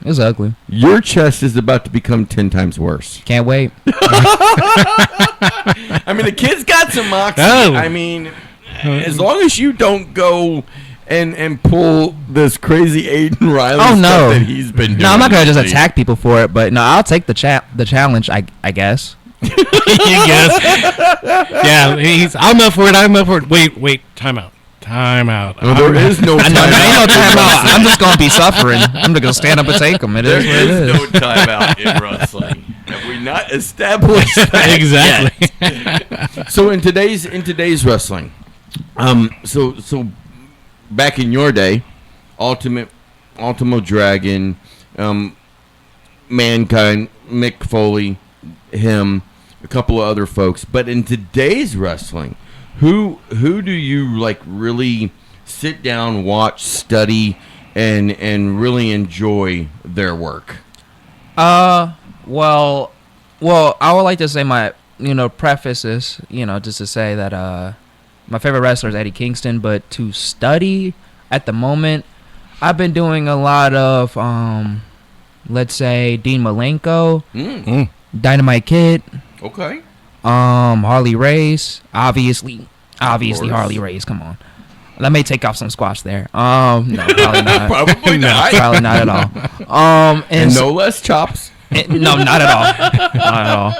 It was ugly. Your chest is about to become 10 times worse. Can't wait. I mean, the kid's got some moxie. Oh. I mean, as long as you don't go and pull this crazy Aiden Riley stuff that he's been doing. No, I'm not gonna just attack people for it, but no, I'll take the challenge. I guess. You guess? Yeah, I'm up for it. Wait, time out. Well, there is no time out. out. No time out. I'm just going to be suffering. I'm just going to stand up and take them. There is no time out in wrestling. Have we not established that exactly yet? So in today's wrestling, so back in your day, Ultimo Dragon, Mankind, Mick Foley, him, a couple of other folks, but in today's wrestling, who do you like really sit down, watch, study, and really enjoy their work? Well, I would like to say my preface this, just to say that my favorite wrestler is Eddie Kingston, but to study at the moment, I've been doing a lot of, let's say, Dean Malenko, Dynamite Kid. Okay. Harley Race, obviously Harley Race. Come on, that may take off some squash there. No, probably not. Probably not. Probably not at all. And no less chops. No, not at all. Not at all.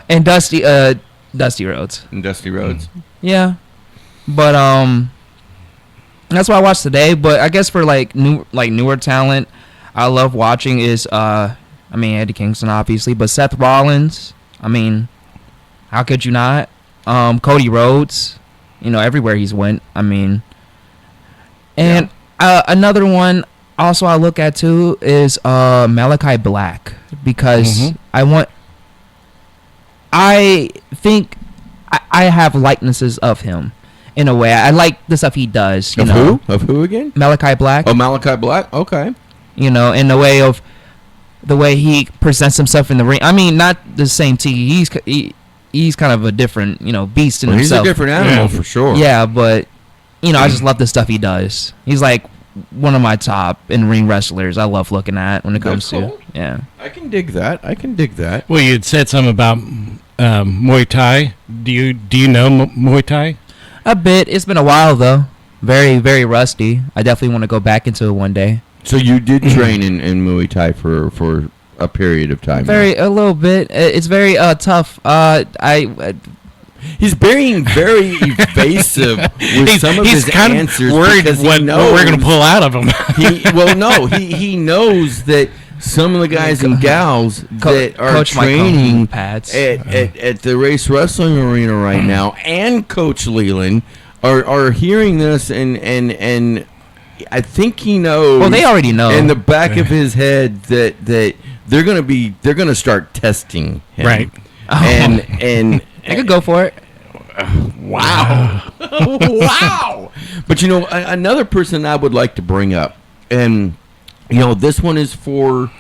And Dusty Rhodes. And Dusty Rhodes. Yeah, but that's what I watched today. But I guess for newer talent, I love watching is Eddie Kingston obviously, but Seth Rollins. How could you not? Cody Rhodes, everywhere he's went. And another one also I look at too is Malachi Black, because I think I have likenesses of him in a way. I like the stuff he does. Who? Of who again? Malachi Black. Oh, Malachi Black. Okay. In the way of the way he presents himself in the ring. Not the same T. He's kind of a different, beast in himself. He's a different animal for sure. Yeah, but I just love the stuff he does. He's like one of my top in-ring wrestlers I love looking at when it comes to. Yeah. I can dig that. Well, you had said something about Muay Thai. Do you know Muay Thai? A bit. It's been a while though. Very, very rusty. I definitely want to go back into it one day. So you did train in Muay Thai for a period of time. A little bit. It's very tough. He's being very evasive with some of his kind answers. Of worried what we're going to pull out of him. He knows that some of the guys and gals that are training at the Race Wrestling Arena right now, and Coach Leland are hearing this, and I think he knows. Well, they already know in the back of his head that they're gonna start testing him. Right. And I could go for it. Wow. Wow. But another person I would like to bring up, and this one is for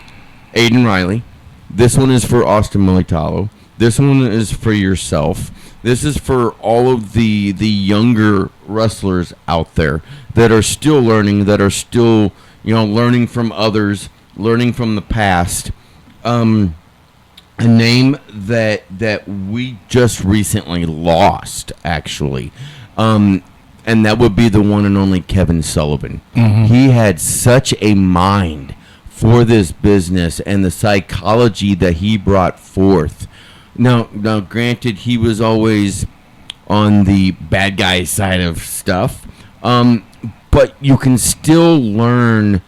Aiden Riley. This one is for Austin Militalo. This one is for yourself. This is for all of the younger wrestlers out there that are still learning, that are still, learning from others, learning from the past. A name that we just recently lost, actually. And that would be the one and only Kevin Sullivan. Mm-hmm. He had such a mind for this business and the psychology that he brought forth. Now, granted, he was always on the bad guy side of stuff, but you can still learn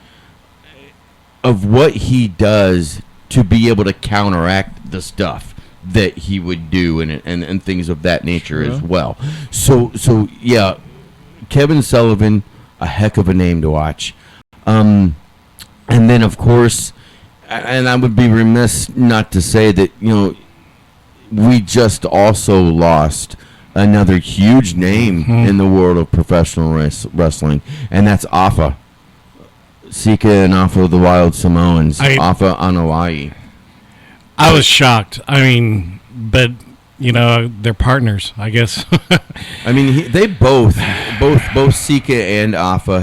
of what he does to be able to counteract the stuff that he would do and things of that nature as well. So yeah, Kevin Sullivan, a heck of a name to watch. And then, of course, and I would be remiss not to say that, we just also lost another huge name in the world of professional wrestling, and that's Afa. Sika and Afa, the Wild Samoans. Afa Anoa'i. I was shocked. But they're partners, I guess. They both Sika and Afa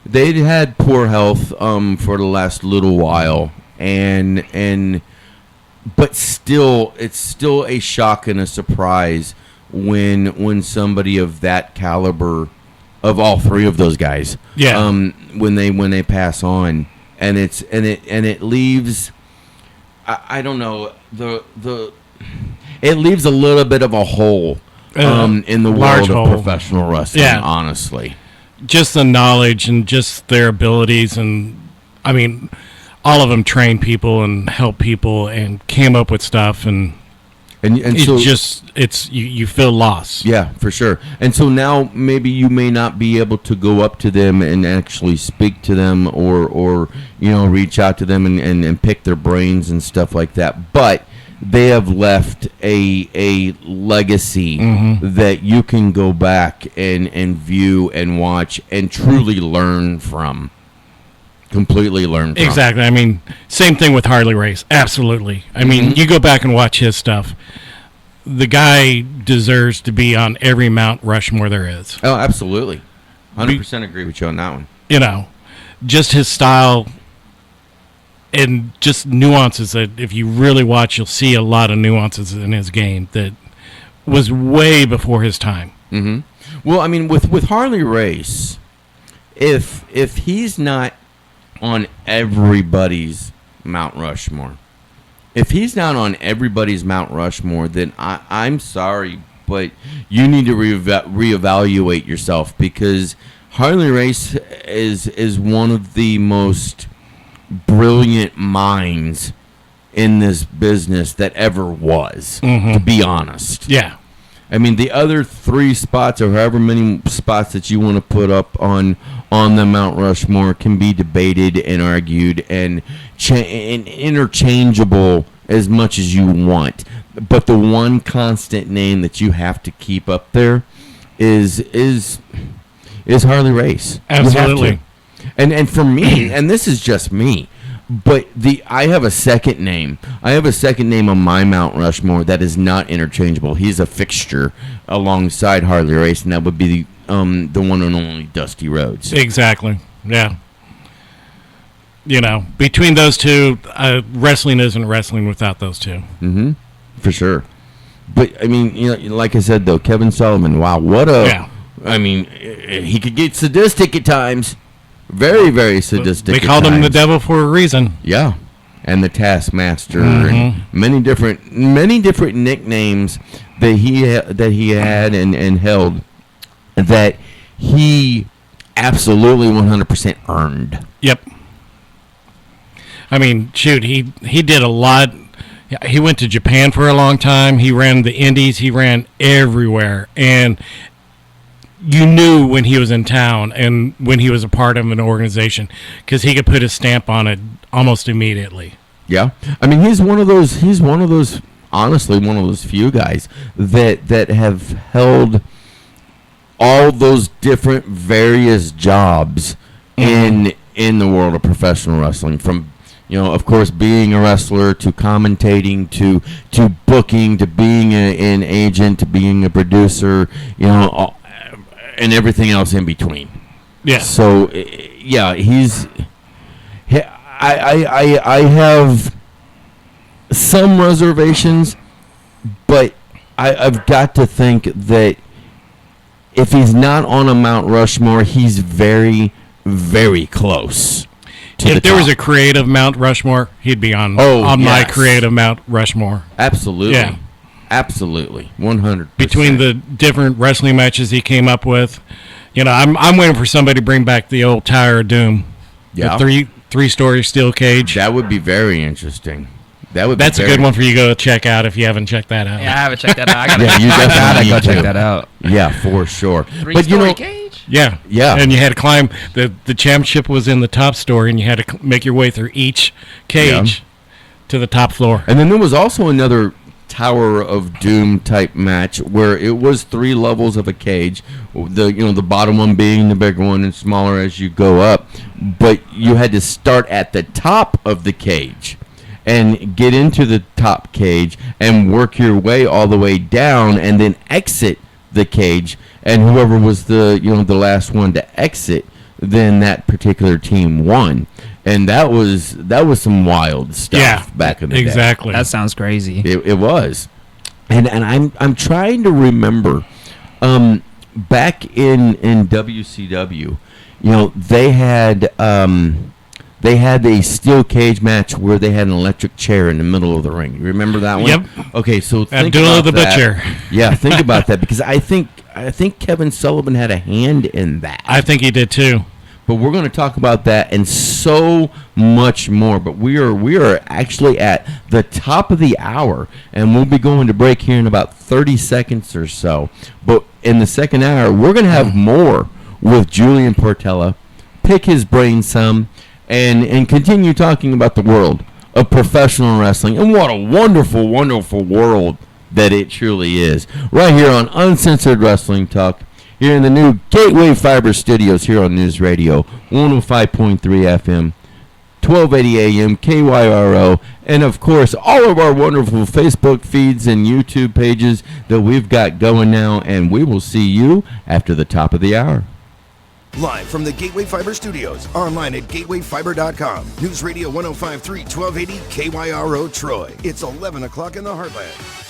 they'd had poor health for the last little while, but still, it's still a shock and a surprise when somebody of that caliber, of all three of those guys, when they pass on, and it leaves, I don't know, it leaves a little bit of a hole in the world of professional wrestling. Yeah. Honestly, just the knowledge and just their abilities, and all of them train people and help people and came up with stuff, and you feel lost. Yeah, for sure. And so now maybe you may not be able to go up to them and actually speak to them or reach out to them and pick their brains and stuff like that. But they have left a legacy that you can go back and view and watch and truly learn from. Completely learn from. Exactly. Same thing with Harley Race. Absolutely. You go back and watch his stuff. the guy deserves to be on every Mount Rushmore there is. Oh, absolutely. 100% agree with you on that one. You know, just his style and just nuances that if you really watch, you'll see a lot of nuances in his game that was way before his time. Mm-hmm. Well, I mean, with Harley Race, if he's not on everybody's Mount Rushmore, then I'm sorry, but you need to reevaluate yourself, because Harley Race is one of the most brilliant minds in this business that ever was, to be honest. Yeah. I mean, the other 3 spots, or however many spots that you want to put up on the Mount Rushmore, can be debated and argued and interchangeable as much as you want. But the one constant name that you have to keep up there is Harley Race. Absolutely. And for me, and this is just me, but I have a second name. I have a second name on my Mount Rushmore that is not interchangeable. He's a fixture alongside Harley Race, and that would be the one and only Dusty Rhodes. Exactly. Yeah. You know, between those two, wrestling isn't wrestling without those two. Mm-hmm. For sure. But I mean, you know, like I said though, Kevin Sullivan. Wow, what a! Yeah. I mean, he could get sadistic at times. Very, very sadistic. They called him the devil for a reason. Yeah, and the Taskmaster, and many different nicknames that he had and held that he absolutely 100% earned. Yep. I mean, shoot, he did a lot. He went to Japan for a long time. He ran the Indies. He ran everywhere, and you knew when he was in town and when he was a part of an organization, because he could put his stamp on it almost immediately. Yeah, I mean, he's one of those. Honestly, one of those few guys that have held all those different various jobs in the world of professional wrestling, from, you know, of course, being a wrestler to commentating to booking to being an agent to being a producer, you know, and everything else in between. Yeah. So, yeah, I have some reservations, but I've got to think that if he's not on a Mount Rushmore, he's very, very close. If there was a creative Mount Rushmore, he'd be on my creative Mount Rushmore. Absolutely. Yeah. Absolutely. 100%. Between the different wrestling matches he came up with, you know, I'm waiting for somebody to bring back the old Tower of Doom. Yeah. The three-story steel cage. That would be very interesting. That's a good one for you to go check out if you haven't checked that out. Yeah, I haven't checked that out. You definitely gotta go check that out. Yeah, for sure. But you know, cage? Yeah. And you had to climb. The championship was in the top story, and you had to make your way through each cage to the top floor. And then there was also another Tower of Doom type match where it was 3 levels of a cage. The bottom one being the bigger one and smaller as you go up. But you had to start at the top of the cage and get into the top cage and work your way all the way down and then exit the cage, and whoever was the last one to exit, then that particular team won. And that was some wild stuff back in the day. Exactly. That sounds crazy. It was. And I'm trying to remember back in WCW, you know, they had a steel cage match where they had an electric chair in the middle of the ring. You remember that one? Yep. Okay, so think Abdullah about the that. Butcher. Yeah, think about that, because I think Kevin Sullivan had a hand in that. I think he did too. But we're going to talk about that and so much more. But we are actually at the top of the hour, and we'll be going to break here in about 30 seconds or so. But in the second hour, we're going to have more with Julian Portella, pick his brain some, and continue talking about the world of professional wrestling and what a wonderful, wonderful world that it truly is. Right here on Uncensored Wrestling Talk, here in the new Gateway Fiber Studios here on News Radio 105.3 FM, 1280 AM, KYRO, and of course, all of our wonderful Facebook feeds and YouTube pages that we've got going now, and we will see you after the top of the hour. Live from the Gateway Fiber Studios, online at gatewayfiber.com. News Radio 105.3, 1280 KYRO Troy. It's 11 o'clock in the Heartland.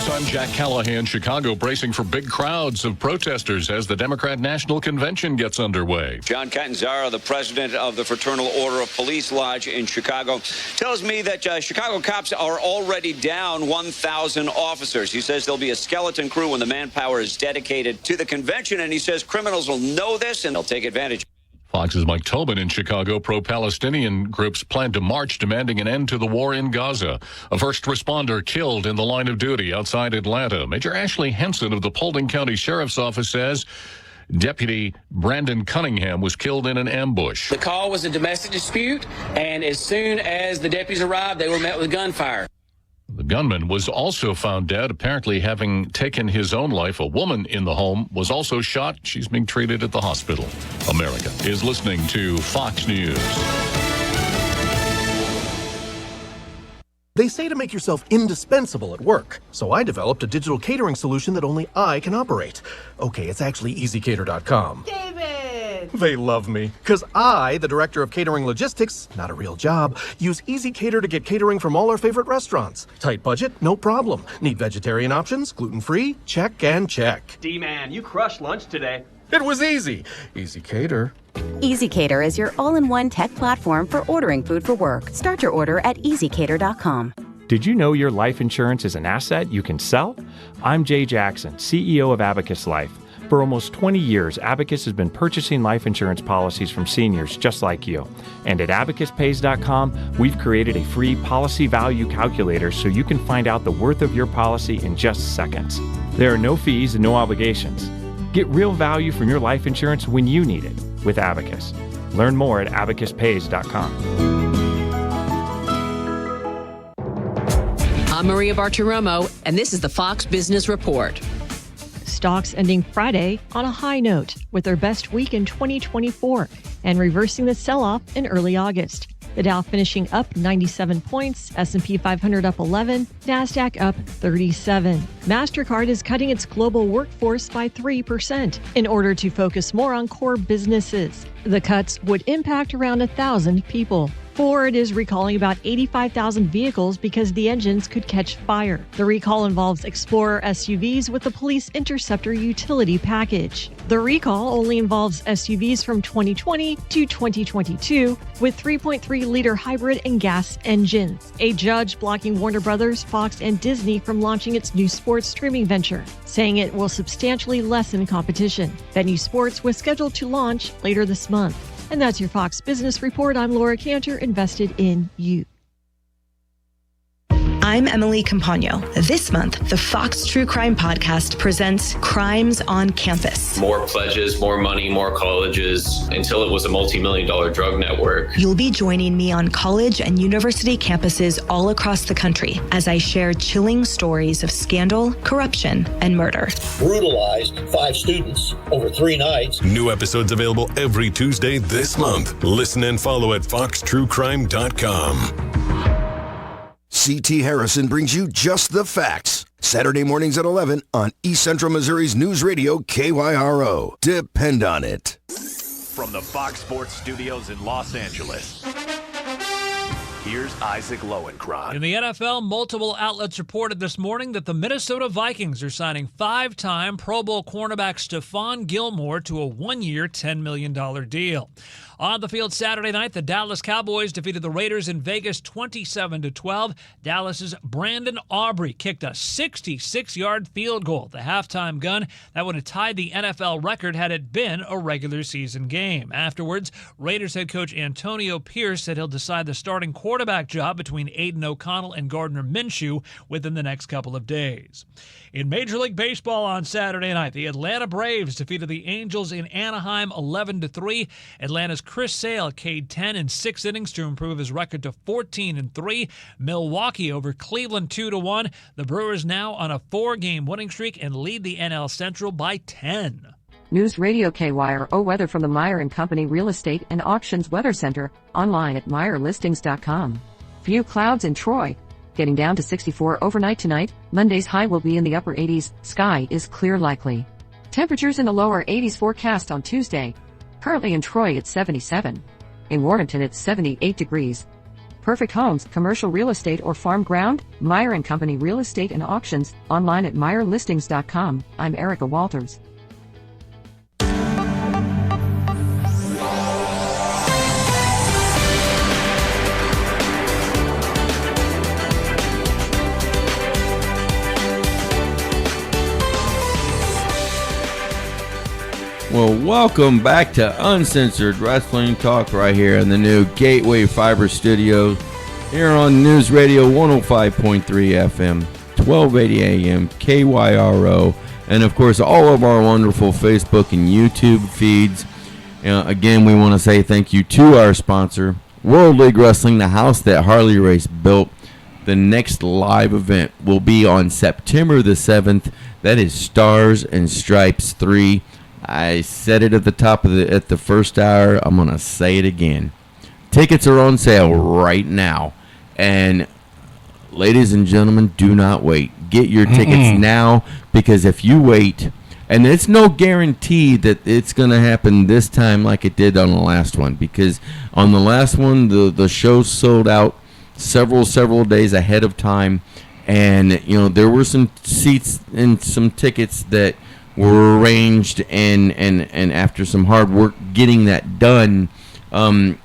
I'm Jack Callahan. Chicago bracing for big crowds of protesters as the Democrat National Convention gets underway. John Catanzaro, the president of the Fraternal Order of Police Lodge in Chicago, tells me that Chicago cops are already down 1,000 officers. He says there'll be a skeleton crew when the manpower is dedicated to the convention, and he says criminals will know this and they'll take advantage. Fox's Mike Tobin in Chicago. Pro-Palestinian groups plan to march demanding an end to the war in Gaza. A first responder killed in the line of duty outside Atlanta. Major Ashley Henson of the Paulding County Sheriff's Office says Deputy Brandon Cunningham was killed in an ambush. The call was a domestic dispute, and as soon as the deputies arrived, they were met with gunfire. The gunman was also found dead, apparently having taken his own life. A woman in the home was also shot. She's being treated at the hospital. America is listening to Fox News. They say to make yourself indispensable at work, so I developed a digital catering solution that only I can operate. Okay, it's actually EasyCater.com. David! They love me, because I, the director of catering logistics, not a real job, use EasyCater to get catering from all our favorite restaurants. Tight budget? No problem. Need vegetarian options? Gluten-free? Check and check. D-Man, you crushed lunch today. It was easy. EasyCater. EasyCater is your all-in-one tech platform for ordering food for work. Start your order at EasyCater.com. Did you know your life insurance is an asset you can sell? I'm Jay Jackson, CEO of Abacus Life. For almost 20 years, Abacus has been purchasing life insurance policies from seniors just like you. And at AbacusPays.com, we've created a free policy value calculator so you can find out the worth of your policy in just seconds. There are no fees and no obligations. Get real value from your life insurance when you need it with Abacus. Learn more at AbacusPays.com. I'm Maria Bartiromo, and this is the Fox Business Report. Stocks ending Friday on a high note with their best week in 2024 and reversing the sell-off in early August. The Dow finishing up 97 points, S&P 500 up 11, NASDAQ up 37. MasterCard is cutting its global workforce by 3% in order to focus more on core businesses. The cuts would impact around 1,000 people. Ford is recalling about 85,000 vehicles because the engines could catch fire. The recall involves Explorer SUVs with the Police Interceptor utility package. The recall only involves SUVs from 2020 to 2022 with 3.3-liter hybrid and gas engines. A judge blocking Warner Brothers, Fox, and Disney from launching its new sports streaming venture, saying it will substantially lessen competition. Venue Sports was scheduled to launch later this month. And that's your Fox Business Report. I'm Laura Cantor, invested in you. I'm Emily Campagno. This month, the Fox True Crime Podcast presents Crimes on Campus. More pledges, more money, more colleges, until it was a multi-million-dollar drug network. You'll be joining me on college and university campuses all across the country as I share chilling stories of scandal, corruption, and murder. Brutalized 5 students over 3 nights. New episodes available every Tuesday this month. Listen and follow at foxtruecrime.com. C.T. Harrison brings you just the facts. Saturday mornings at 11 on East Central Missouri's News Radio KYRO. Depend on it. From the Fox Sports Studios in Los Angeles, here's Isaac Lowenkron. In the NFL, multiple outlets reported this morning that the Minnesota Vikings are signing 5-time Pro Bowl cornerback Stephon Gilmore to a 1-year, $10 million deal. On the field Saturday night, the Dallas Cowboys defeated the Raiders in Vegas 27-12. Dallas's Brandon Aubrey kicked a 66-yard field goal, the halftime gun that would have tied the NFL record had it been a regular season game. Afterwards, Raiders head coach Antonio Pierce said he'll decide the starting quarterback job between Aiden O'Connell and Gardner Minshew within the next couple of days. In Major League Baseball on Saturday night, the Atlanta Braves defeated the Angels in Anaheim 11-3. Atlanta's Chris Sale K'd 10 in 6 innings to improve his record to 14-3. Milwaukee over Cleveland 2-1. The Brewers now on a 4-game winning streak and lead the NL Central by 10. News Radio KYRO weather from the Meyer & Company Real Estate and Auctions Weather Center, online at MeyerListings.com. Few clouds in Troy. Getting down to 64 overnight tonight. Monday's high will be in the upper 80s. Sky is clear likely. Temperatures in the lower 80s forecast on Tuesday. Currently in Troy it's 77. In Warrenton it's 78 degrees. Perfect homes, commercial real estate or farm ground? Meyer & Company Real Estate and Auctions, online at MeyerListings.com. I'm Erica Walters. Well, welcome back to Uncensored Wrestling Talk right here in the new Gateway Fiber Studios here on News Radio 105.3 FM, 1280 AM, KYRO, and of course all of our wonderful Facebook and YouTube feeds. Again, we want to say thank you to our sponsor, World League Wrestling, the house that Harley Race built. The next live event will be on September the 7th. That is Stars and Stripes 3. I said it at the top of at the first hour. I'm going to say it again. Tickets are on sale right now. And ladies and gentlemen, do not wait. Get your tickets now, because if you wait, and it's no guarantee that it's going to happen this time like it did on the last one, because on the last one, the show sold out several days ahead of time. And, there were some seats and some tickets that were arranged and after some hard work getting that done, and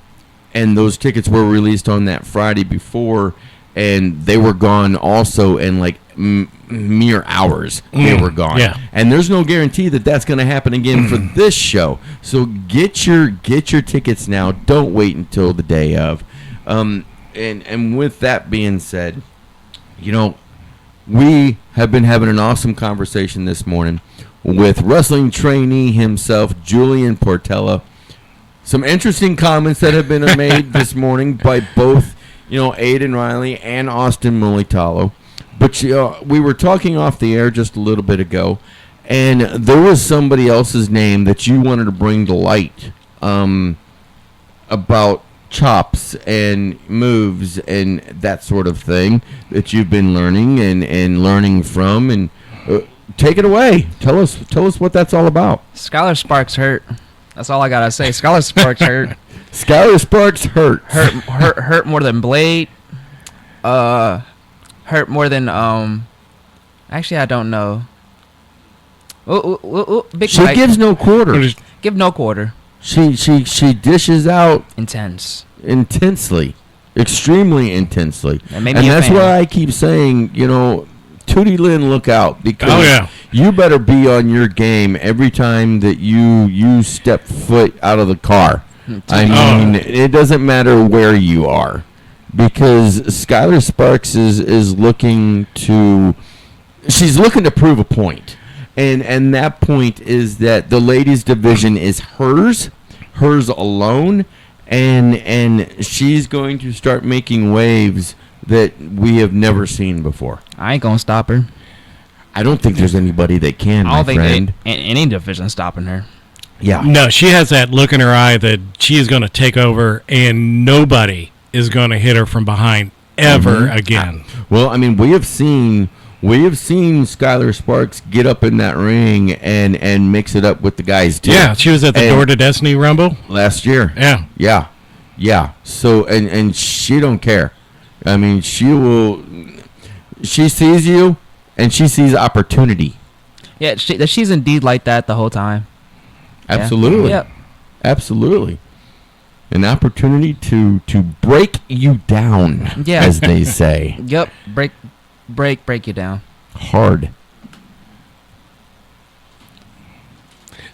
those tickets were released on that Friday before, and they were gone also in like mere hours. They were gone. Yeah. And there's no guarantee that that's going to happen again for this show. So get your tickets now. Don't wait until the day of. And with that being said, we have been having an awesome conversation this morning with wrestling trainee himself, Julian Portella. Some interesting comments that have been made this morning by both, Aiden Riley and Austin Mulitalo. But we were talking off the air just a little bit ago, and there was somebody else's name that you wanted to bring to light about chops and moves and that sort of thing that you've been learning and learning from. And take it away. Tell us what that's all about. Skylar Sparks hurt. That's all I gotta say. Skylar Sparks hurt. Skylar Sparks hurt. Hurt more than Blade. Hurt more than Actually, I don't know. Big she Mike. Gives no quarter. Give no quarter. She dishes out intensely, extremely intensely, and that's why I keep saying, Tootie Lynn, look out, because you better be on your game every time that you step foot out of the car. I mean, it doesn't matter where you are, because Skylar Sparks is looking to prove a point. And that point is that the ladies division is hers alone, and she's going to start making waves that we have never seen before. I ain't gonna stop her. I don't think there's anybody that can, my friend. Any division stopping her. Yeah. No, she has that look in her eye that she is going to take over, and nobody is going to hit her from behind ever again. Well, I mean, we have seen Skylar Sparks get up in that ring and mix it up with the guys too. Yeah, she was at the Door to Destiny Rumble last year. Yeah. So and she don't care. I mean, she sees you and she sees opportunity. Yeah, she's indeed like that the whole time. Absolutely. Yep. Absolutely. An opportunity to break you down, as they say. Yep. Break you down. Hard.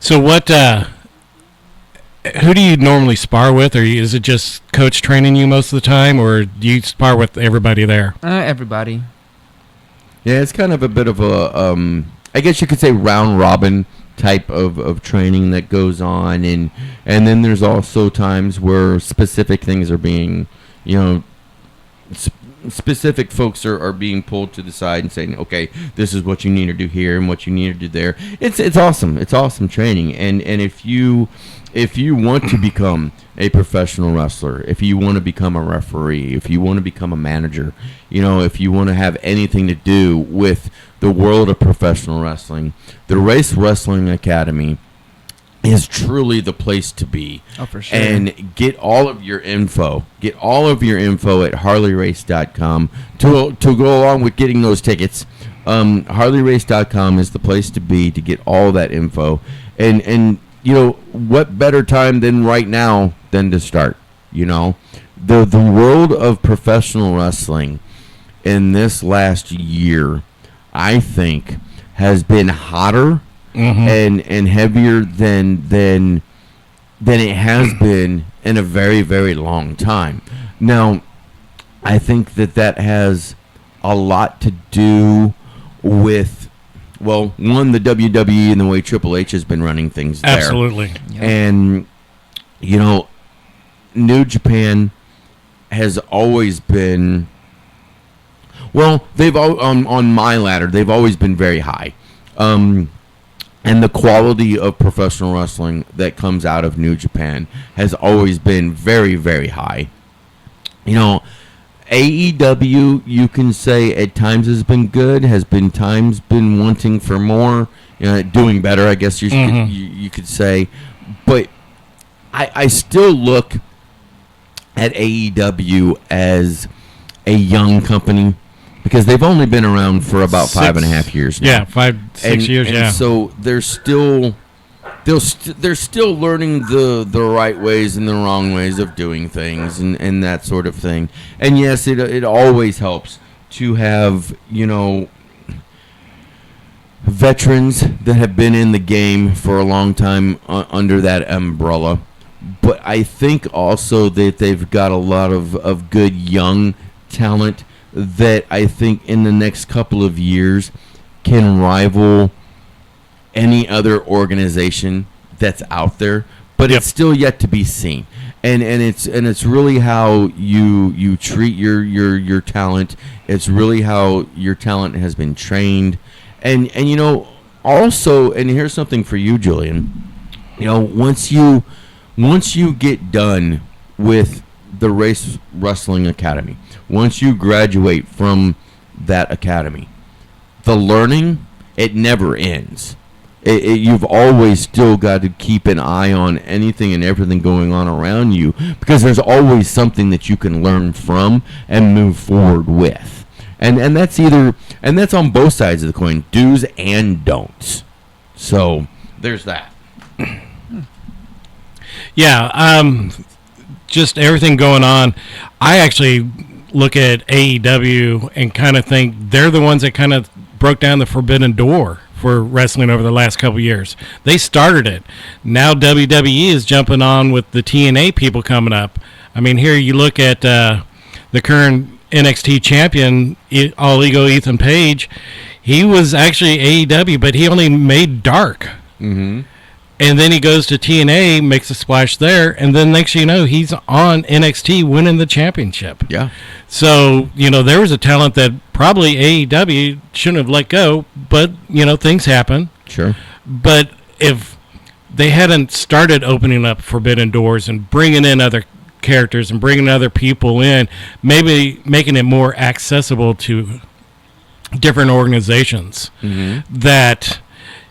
So what, who do you normally spar with, or is it just coach training you most of the time, or do you spar with everybody there? Everybody. Yeah, it's kind of a bit of a, I guess you could say round robin type of training that goes on, and then there's also times where specific things are being, specific folks are being pulled to the side and saying, okay, this is what you need to do here and what you need to do there. It's awesome. It's awesome training. And if you want to become a professional wrestler, if you want to become a referee, if you want to become a manager, if you want to have anything to do with the world of professional wrestling, the Race Wrestling Academy is truly the place to be. Oh, for sure. And get all of your info. Get all of your info at HarleyRace.com to go along with getting those tickets. HarleyRace.com is the place to be to get all that info. And what better time than right now than to start? The world of professional wrestling in this last year, I think, has been hotter and heavier than it has been in a very, very long time. Now, I think that has a lot to do with, well, one, the WWE and the way Triple H has been running things there. Absolutely. Yep. And, New Japan has always been, well, they've on my ladder, they've always been very high. And the quality of professional wrestling that comes out of New Japan has always been very, very high. AEW, you can say at times has been good, has been times been wanting for more, doing better, I guess you could say. But I still look at AEW as a young company, because they've only been around for about 5.5 years now. Yeah, 5-6 years. And so they're still learning the right ways and the wrong ways of doing things and that sort of thing. And yes, it always helps to have veterans that have been in the game for a long time under that umbrella. But I think also that they've got a lot of good young talent that I think in the next couple of years can rival any other organization that's out there, but it's still yet to be seen. And it's really how you treat your talent. It's really how your talent has been trained. And also, and here's something for you, Julian. Once you get done with the Race Wrestling Academy, once you graduate from that academy, the learning, it never ends. You've always still got to keep an eye on anything and everything going on around you, because there's always something that you can learn from and move forward with. And that's on both sides of the coin, do's and don'ts. So there's that. Yeah, just everything going on. I actually look at AEW and kind of think they're the ones that kind of broke down the forbidden door for wrestling over the last couple of years. They started it. Now WWE is jumping on with the TNA people coming up. I mean, here you look at the current NXT champion, All Ego Ethan Page. He was actually AEW, but he only made Dark. Mm-hmm. And then he goes to TNA, makes a splash there, and then next thing you know, he's on NXT winning the championship. Yeah. So, there was a talent that probably AEW shouldn't have let go, but, things happen. Sure. But if they hadn't started opening up forbidden doors and bringing in other characters and bringing other people in, maybe making it more accessible to different organizations, that...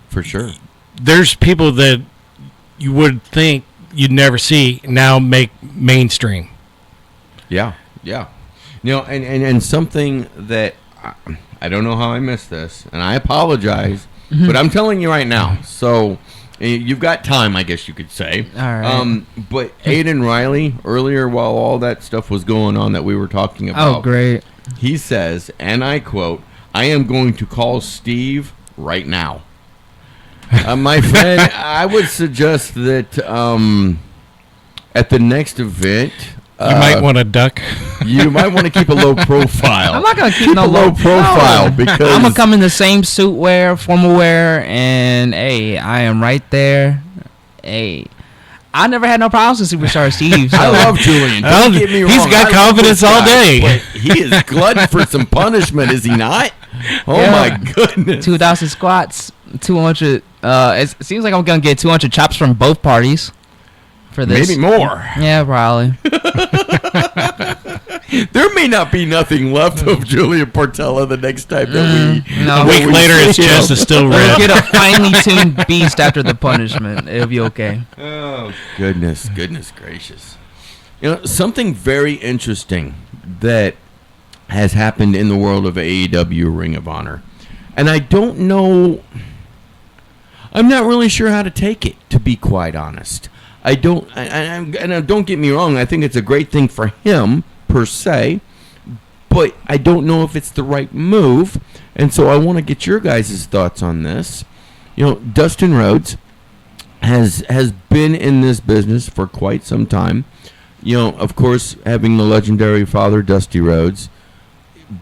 For sure. There's people that you would think you'd never see now make mainstream. Yeah. And something that I don't know how I missed this, and I apologize, but I'm telling you right now. So you've got time, I guess you could say. All right. But Aiden Riley, earlier while all that stuff was going on that we were talking about. Oh, great. He says, and I quote, "I am going to call Steve right now." My friend, I would suggest that at the next event, you might want to duck. You might want to keep a low profile. I'm not going to keep no low profile because I'm going to come in the same suit wear, formal wear, and hey, I am right there. Hey, I never had no problems with Superstar Steve. So. I love Julian. Don't get me wrong. He's got I love confidence this all guy, day. but he is glutton for some punishment, is he not? Oh my goodness. 2,000 squats, 200. It seems like I'm gonna get 200 chops from both parties for this. Maybe more. Yeah, probably. There may not be nothing left of Julian Portella the next time that we. No. A week later, his chest is still red. We'll get a finely tuned beast after the punishment. It'll be okay. Oh goodness gracious! You know, something very interesting that has happened in the world of AEW Ring of Honor, and I don't know. I'm not really sure how to take it, to be quite honest. I don't, and don't get me wrong. I think it's a great thing for him per se, but I don't know if it's the right move, and so I want to get your guys' thoughts on this. You know, Dustin Rhodes has been in this business for quite some time. You know, of course, having the legendary father Dusty Rhodes,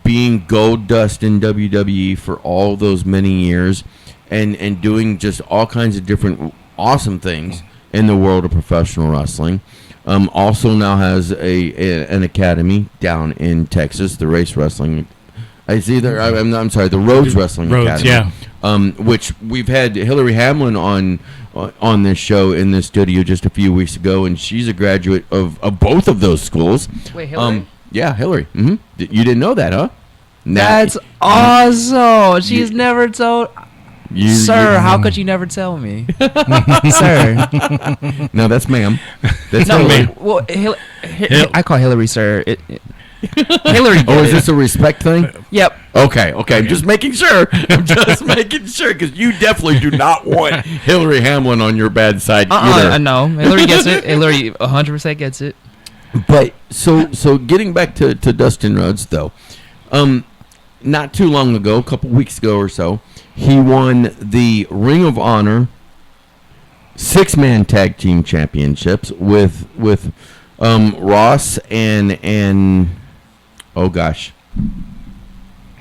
being Gold Dust in WWE for all those many years, and doing just all kinds of different awesome things in the world of professional wrestling. Also now has an academy down in Texas, the Race Wrestling. I'm sorry, the Rhodes Wrestling Academy. Yeah. Which we've had Hillary Hamlin on this show in this studio just a few weeks ago, and she's a graduate of both of those schools. Wait, Hillary? Yeah, Hillary. Mm-hmm. You didn't know that, huh? That's awesome. She's never told. Sir, how could you never tell me? Sir. No, that's ma'am. That's no, Hillary. well, I call Hillary sir. Hillary. Oh, is this a respect thing? Yep. Okay. I'm just making sure. Because you definitely do not want Hillary Hamlin on your bad side either. No, Hillary gets it. Hillary 100% gets it. But so getting back to Dustin Rhodes though, not too long ago, a couple weeks ago or so, he won the Ring of Honor 6-man tag team championships with Ross and oh gosh,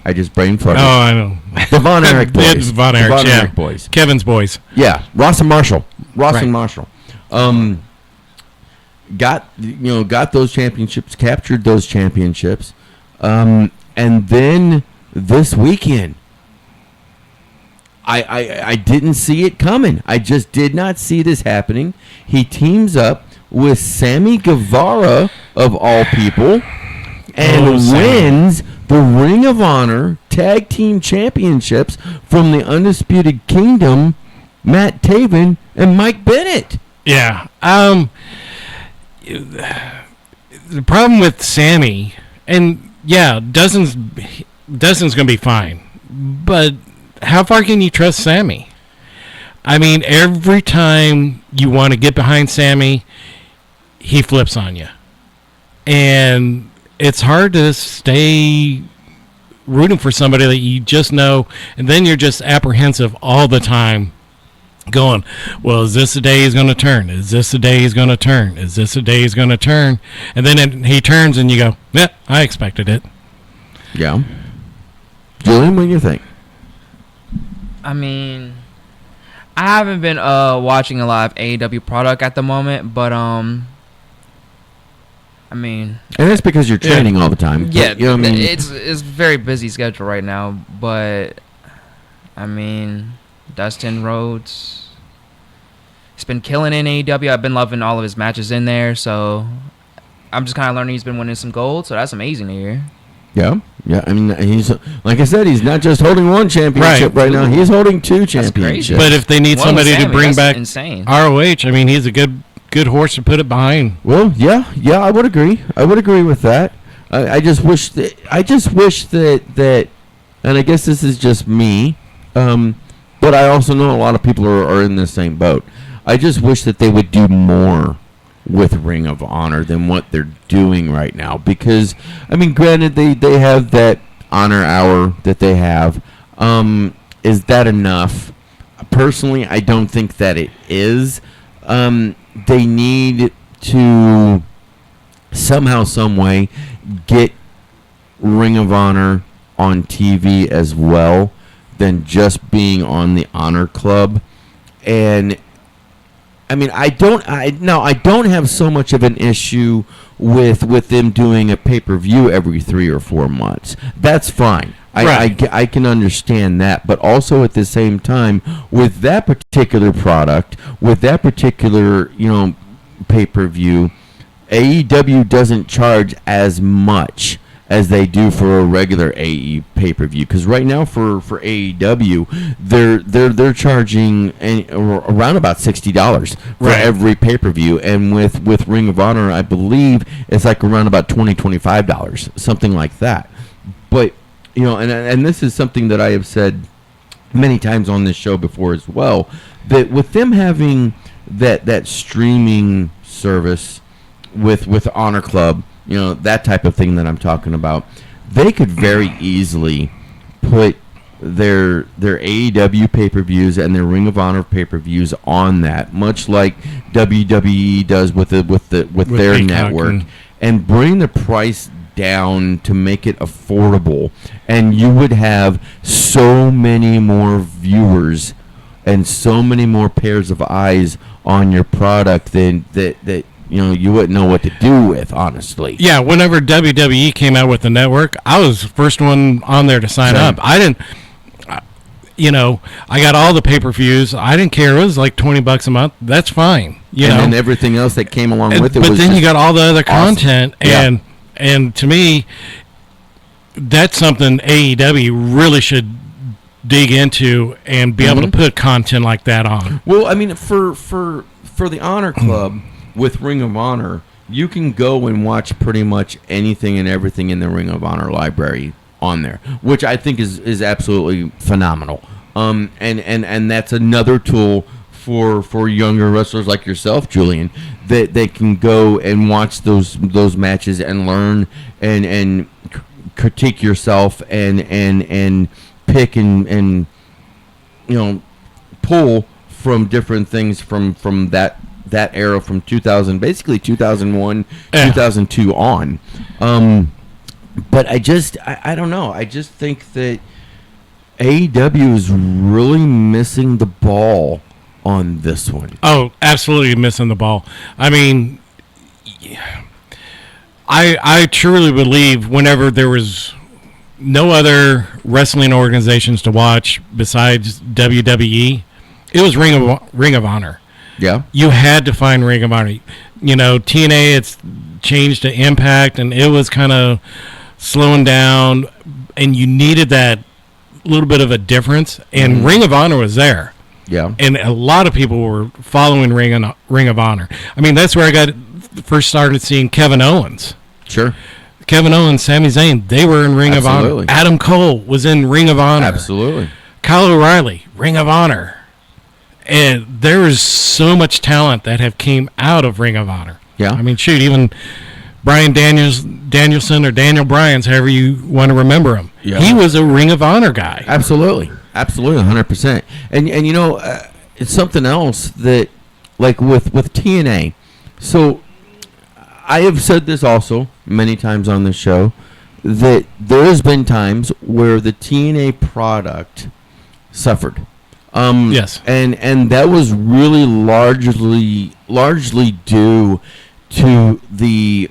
I just brain farted. Oh, I know. The Von Erich boys. It's Von Erich boys. Kevin's boys. Yeah, Ross and Marshall. Right. Got those championships, captured those championships, and then this weekend, I didn't see it coming. I just did not see this happening. He teams up with Sammy Guevara, of all people, and wins the Ring of Honor Tag Team Championships from the Undisputed Kingdom, Matt Taven and Mike Bennett. Yeah. The problem with Sammy, and yeah, Dustin's going to be fine, but how far can you trust Sammy? I mean, every time you want to get behind Sammy, he flips on you. And it's hard to stay rooting for somebody that you just know, and then you're just apprehensive all the time, going, well, is this the day he's going to turn? Is this the day he's going to turn? Is this the day he's going to turn? And then he turns and you go, yeah, I expected it. Yeah. Julian, what do you think? I mean, I haven't been watching a lot of AEW product at the moment, but I mean, and that's because you're training all the time. Yeah, you know what I mean? it's very busy schedule right now, but I mean, Dustin Rhodes, he's been killing in AEW. I've been loving all of his matches in there, so I'm just kind of learning he's been winning some gold, so that's amazing to hear. Yeah. I mean, he's, like I said, he's not just holding one championship right now. He's holding 2 championships. But if they need somebody to bring back insane. ROH, I mean, he's a good horse to put it behind. Well, yeah, I would agree. I would agree with that. I just wish that, and I guess this is just me, but I also know a lot of people are in the same boat. I just wish that they would do more with Ring of Honor than what they're doing right now, because I mean, granted, they have that honor hour that they have. Is that enough? Personally, I don't think that it is. They need to somehow, some way, get Ring of Honor on TV as well than just being on the Honor Club. And I don't have so much of an issue with them doing a pay-per-view every 3 or 4 months. That's fine. I can understand that, but also at the same time, with that particular product, with that particular pay-per-view, AEW doesn't charge as much as they do for a regular AE pay-per-view. Because right now for AEW, they're charging around about $60 for every pay-per-view, and with Ring of Honor, I believe it's like around about $25, something like that. But and this is something that I have said many times on this show before as well, that with them having that streaming service with Honor Club, that type of thing that I'm talking about, they could very easily put their AEW pay-per-views and their Ring of Honor pay-per-views on that, much like WWE does with their network, and bring the price down to make it affordable, and you would have so many more viewers and so many more pairs of eyes on your product than that you wouldn't know what to do with, honestly. Yeah, whenever WWE came out with the network, I was the first one on there to sign up. I didn't, I got all the pay-per-views. I didn't care. It was like $20 a month. That's fine. And then everything else that came along with it. But then you got all the other awesome content, and to me, that's something AEW really should dig into and be able to put content like that on. Well, for the Honor Club with Ring of Honor, you can go and watch pretty much anything and everything in the Ring of Honor library on there, which I think is absolutely phenomenal. And that's another tool for younger wrestlers like yourself, Julian, that they can go and watch those matches and learn and critique yourself and pick and pull from different things from that era, from 2001, 2002 on. But I don't know. I just think that AEW is really missing the ball on this one. Oh, absolutely missing the ball. I mean, I truly believe whenever there was no other wrestling organizations to watch besides WWE, it was Ring of Honor. Yeah. You had to find Ring of Honor. TNA, it's changed to Impact, and it was kind of slowing down, and you needed that little bit of a difference, and Ring of Honor was there. Yeah. And a lot of people were following Ring of Honor. I mean, that's where I first started seeing Kevin Owens. Sure. Kevin Owens, Sami Zayn, they were in Ring of Honor. Adam Cole was in Ring of Honor. Absolutely. Kyle O'Reilly, Ring of Honor. And there is so much talent that have came out of Ring of Honor. Yeah. I mean, shoot, even Bryan Danielson or Daniel Bryan's, however you want to remember him. Yeah. He was a Ring of Honor guy. Absolutely. Absolutely, 100%. And it's something else that, like with TNA. So I have said this also many times on this show, that there has been times where the TNA product suffered. Yes. And that was really largely due to the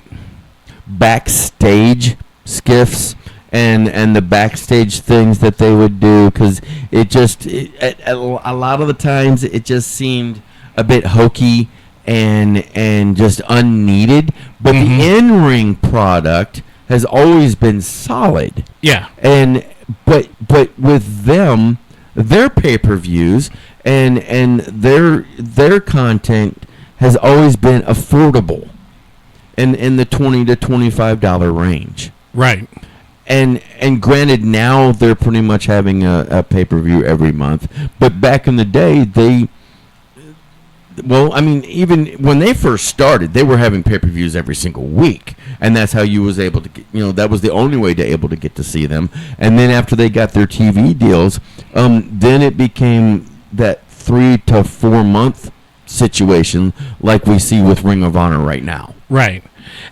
backstage skiffs and the backstage things that they would do, because a lot of the times it just seemed a bit hokey and just unneeded. But the in-ring product has always been solid. Yeah. But with them, their pay-per-views and their content has always been affordable in the $20 to $25 range. Right. And granted, now they're pretty much having a pay-per-view every month. But back in the day, even when they first started, they were having pay-per-views every single week. And that's how you was able to get, that was the only way to get to see them. And then after they got their TV deals, then it became that 3 to 4 month situation like we see with Ring of Honor right now. Right.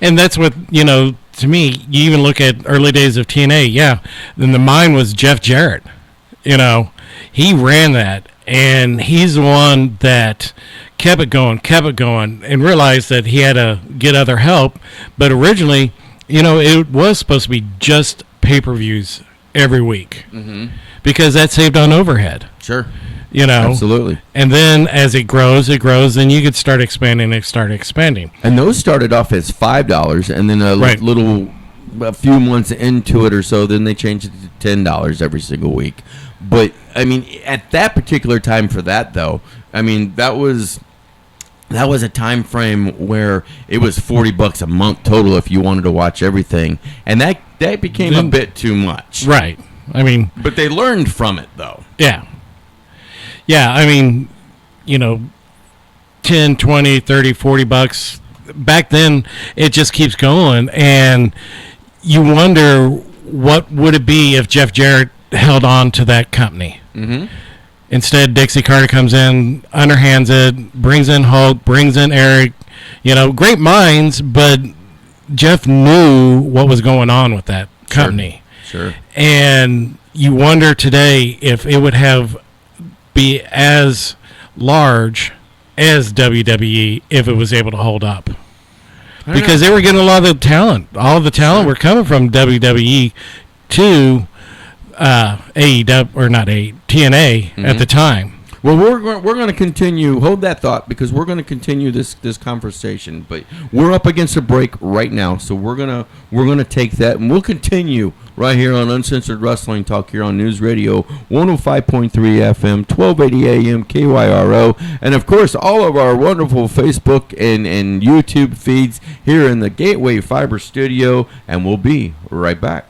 And that's what, to me, you even look at early days of TNA, then the mind was Jeff Jarrett. He ran that, and he's the one that kept it going, and realized that he had to get other help. But originally, it was supposed to be just pay-per-views every week because that saved on overhead. Sure. Absolutely. And then as it grows, and you could start expanding. And those started off as $5, and then a few months into it or so, then they changed it to $10 every single week. But I mean, at that particular time for that though, I mean that was a time frame where it was $40 a month total if you wanted to watch everything, and that became a bit too much. Right. I mean, but they learned from it though. Yeah. Yeah, I mean, 10, 20, 30, $40. Back then, it just keeps going, and you wonder what would it be if Jeff Jarrett held on to that company. Mm-hmm. Instead, Dixie Carter comes in, underhands it, brings in Hulk, brings in Eric. Great minds, but Jeff knew what was going on with that company. Sure. And you wonder today if it would be as large as WWE if it was able to hold up, because they were getting a lot of the talent. All of the talent were coming from WWE to AEW, or not TNA at the time. Well, we're going to continue. Hold that thought, because we're going to continue this conversation. But we're up against a break right now, so we're gonna take that, and we'll continue right here on Uncensored Wrestling Talk here on News Radio 105.3 FM, 1280 AM, KYRO, and of course all of our wonderful Facebook and YouTube feeds here in the Gateway Fiber Studio, and we'll be right back.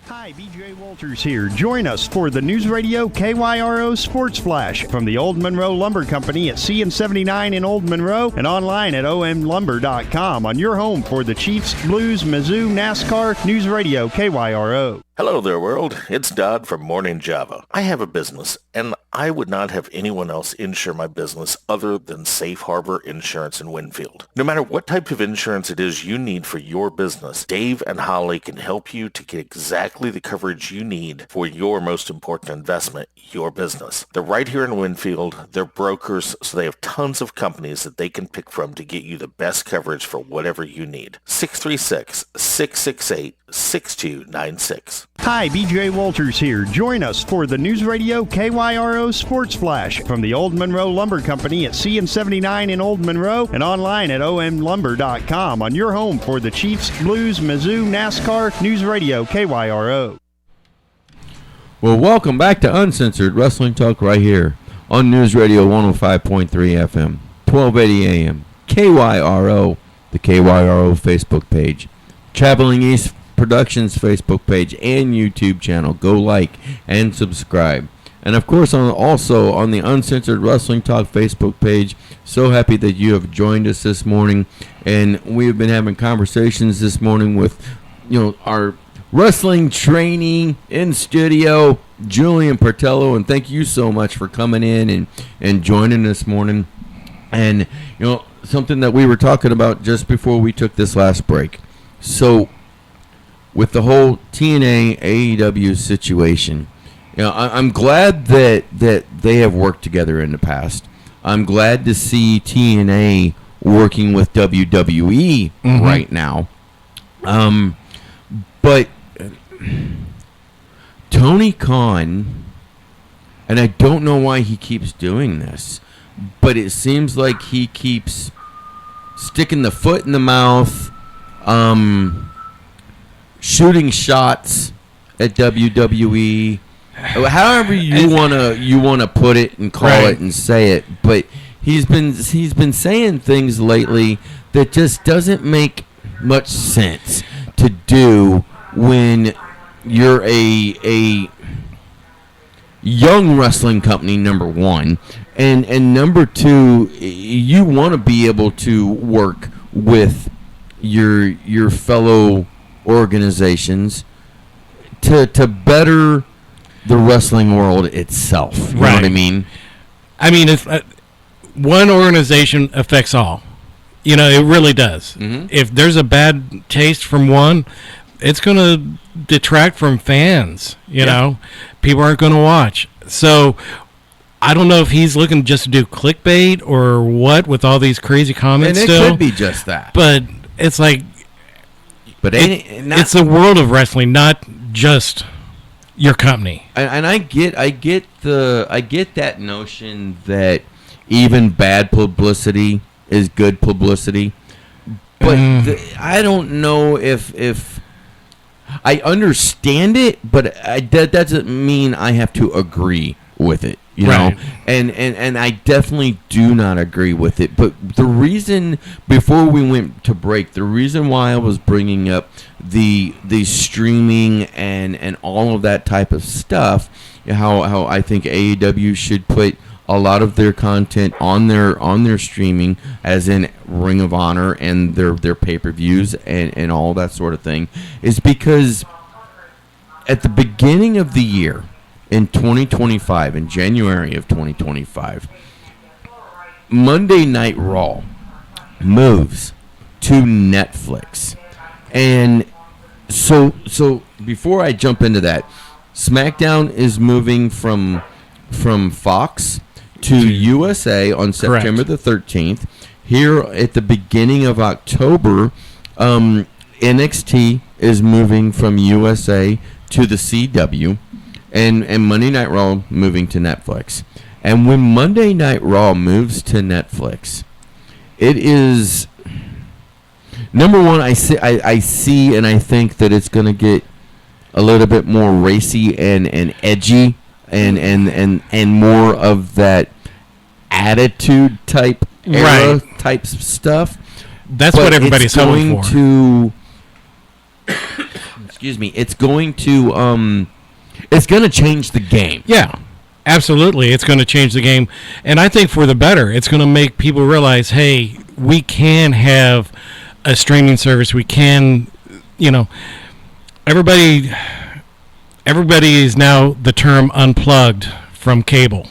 Hi, BJ Walters here. Join us for the News Radio KYRO Sports Flash from the Old Monroe Lumber Company at CN79 in Old Monroe and online at omlumber.com on your home for the Chiefs, Blues, Mizzou, NASCAR, News Radio KYRO. Hello there, world. It's Dodd from Morning Java. I have a business, and I would not have anyone else insure my business other than Safe Harbor Insurance in Winfield. No matter what type of insurance it is you need for your business, Dave and Holly can help you to get exactly the coverage you need for your most important investment, your business. They're right here in Winfield. They're brokers, so they have tons of companies that they can pick from to get you the best coverage for whatever you need. 636-668-6296. Hi, BJ Walters here. Join us for the News Radio KYRO Sports Flash from the Old Monroe Lumber Company at CN79 in Old Monroe and online at omlumber.com on your home for the Chiefs, Blues, Mizzou, NASCAR, News Radio KYRO. Well, welcome back to Uncensored Wrestling Talk right here on News Radio 105.3 FM, 1280 AM, KYRO, the KYRO Facebook page, Traveling East Productions Facebook page and YouTube channel. Go like and subscribe. And of course, also on the Uncensored Wrestling Talk Facebook page. So happy that you have joined us this morning. And we've been having conversations this morning with, our wrestling trainee in studio, Julian Portello. And thank you so much for coming in and joining this morning. And, something that we were talking about just before we took this last break. So, with the whole TNA AEW situation, I'm glad that they have worked together in the past. I'm glad to see TNA working with WWE right now. But Tony Khan, and I don't know why he keeps doing this, but it seems like he keeps sticking the foot in the mouth, shooting shots at WWE, however you wanna put it and call it and say it. But he's been saying things lately that just doesn't make much sense to do when you're a young wrestling company, number one, and number two, you want to be able to work with your fellow organizations to better the wrestling world itself. You know what I mean? I mean, if one organization affects all, it really does. Mm-hmm. If there's a bad taste from one, it's going to detract from fans. You know, people aren't going to watch. So I don't know if he's looking just to do clickbait or what with all these crazy comments. And it still could be just that. But it's like, but it's the world of wrestling, not just your company. And I get that notion that even bad publicity is good publicity. But I don't know if I understand it, but that doesn't mean I have to agree with it. You know, and I definitely do not agree with it. But the reason, before we went to break, the reason why I was bringing up the streaming and all of that type of stuff, how I think AEW should put a lot of their content on their streaming, as in Ring of Honor and their pay-per-views and all that sort of thing, is because at the beginning of the year, in 2025, in January of 2025, Monday Night Raw moves to Netflix. And so before I jump into that, SmackDown is moving from Fox to USA on September the 13th. Here at the beginning of October, NXT is moving from USA to the CW. And Monday Night Raw moving to Netflix. And when Monday Night Raw moves to Netflix, it is, number one, I see and I think that it's going to get a little bit more racy and edgy and more of that attitude type era type stuff. That's what everybody's hoping for. Excuse me. It's going to it's going to change the game. Yeah, absolutely. It's going to change the game. And I think for the better. It's going to make people realize, hey, we can have a streaming service. We can, everybody is now the term unplugged from cable.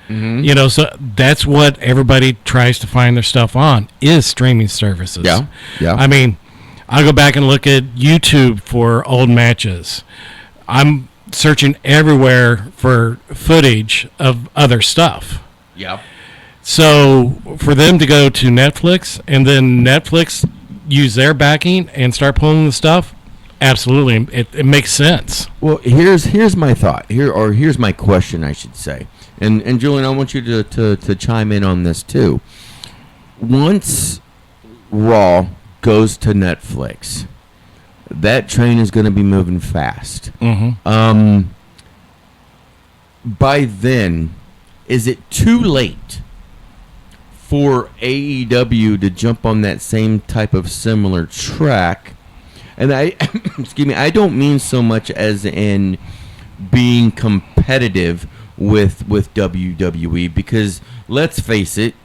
Mm-hmm. So that's what everybody tries to find their stuff on, is streaming services. Yeah. I mean, I'll go back and look at YouTube for old matches. I'm searching everywhere for footage of other stuff. Yeah. So for them to go to Netflix and then Netflix use their backing and start pulling the stuff, absolutely, it makes sense. Well, here's my thought. Here's my question, I should say. And Julian, I want you to chime in on this too. Once Raw goes to Netflix, that train is going to be moving fast. Mm-hmm. By then, is it too late for AEW to jump on that same type of similar track? And I, excuse me, I don't mean so much as in being competitive with WWE, because let's face it,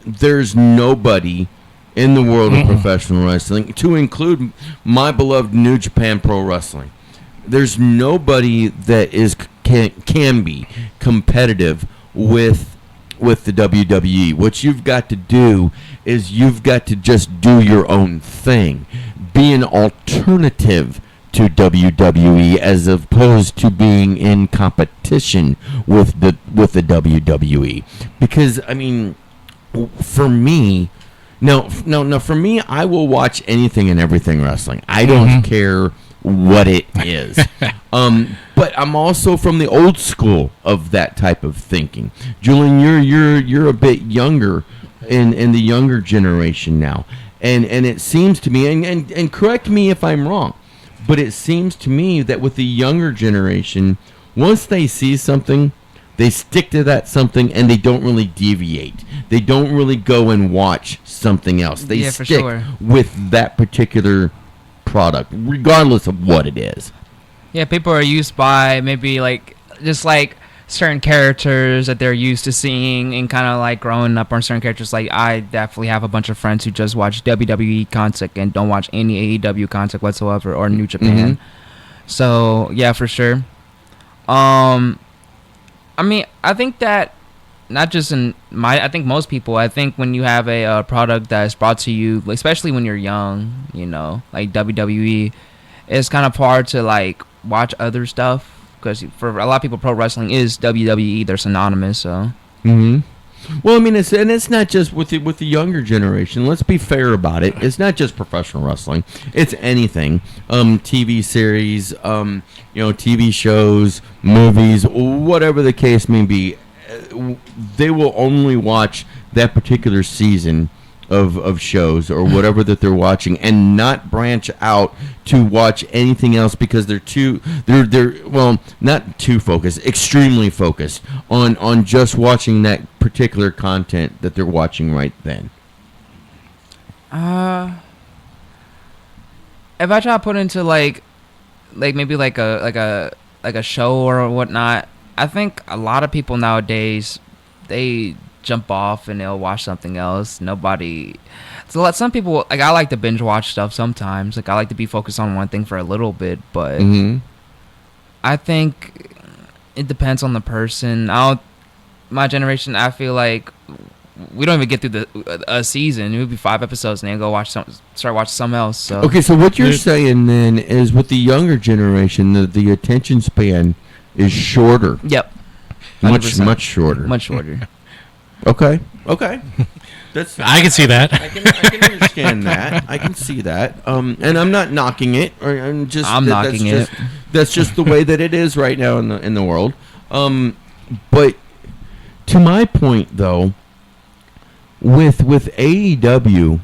there's nobody in the world of professional wrestling, to include my beloved New Japan Pro Wrestling. There's nobody that can be competitive with the WWE. What you've got to do is you've got to just do your own thing. Be an alternative to WWE as opposed to being in competition with the WWE. Because, I mean, for me, No, for me, I will watch anything and everything wrestling. I don't care what it is. But I'm also from the old school of that type of thinking. Julian, you're a bit younger in the younger generation now. And it seems to me, and correct me if I'm wrong, but it seems to me that with the younger generation, once they see something, they stick to that something and they don't really deviate. They don't really go and watch something else. They stick with that particular product, regardless of what it is. Yeah, people are used by maybe just certain characters that they're used to seeing and kind of like growing up on certain characters. Like, I definitely have a bunch of friends who just watch WWE content and don't watch any AEW content whatsoever, or New Japan. Mm-hmm. So, yeah, for sure. I mean, I think that not just I think most people, I think when you have a product that is brought to you, especially when you're young, like WWE, it's kind of hard to watch other stuff because for a lot of people, pro wrestling is WWE. They're synonymous. So. Mm-hmm. Well, I mean, it's not just with the younger generation. Let's be fair about it. It's not just professional wrestling. It's anything. TV series, TV shows, movies, whatever the case may be. They will only watch that particular season of shows or whatever that they're watching, and not branch out to watch anything else because they're not too focused, extremely focused on just watching that particular content that they're watching right then. If I try to put into like maybe like a show or whatnot, I think a lot of people nowadays, they jump off and they'll watch something else. Some people, like, I like to binge watch stuff sometimes. Like, I like to be focused on one thing for a little bit, but I think it depends on the person. My generation, I feel like we don't even get through a season. It would be 5 episodes and then go start watching something else. So okay, so what you're saying then is with the younger generation, the attention span is shorter. Yep. 100%. Much shorter. Much shorter. Okay. That's I can see that. I can understand that. I can see that. And I'm not knocking it. I'm knocking it. That's just the way that it is right now in the world. But to my point though, with AEW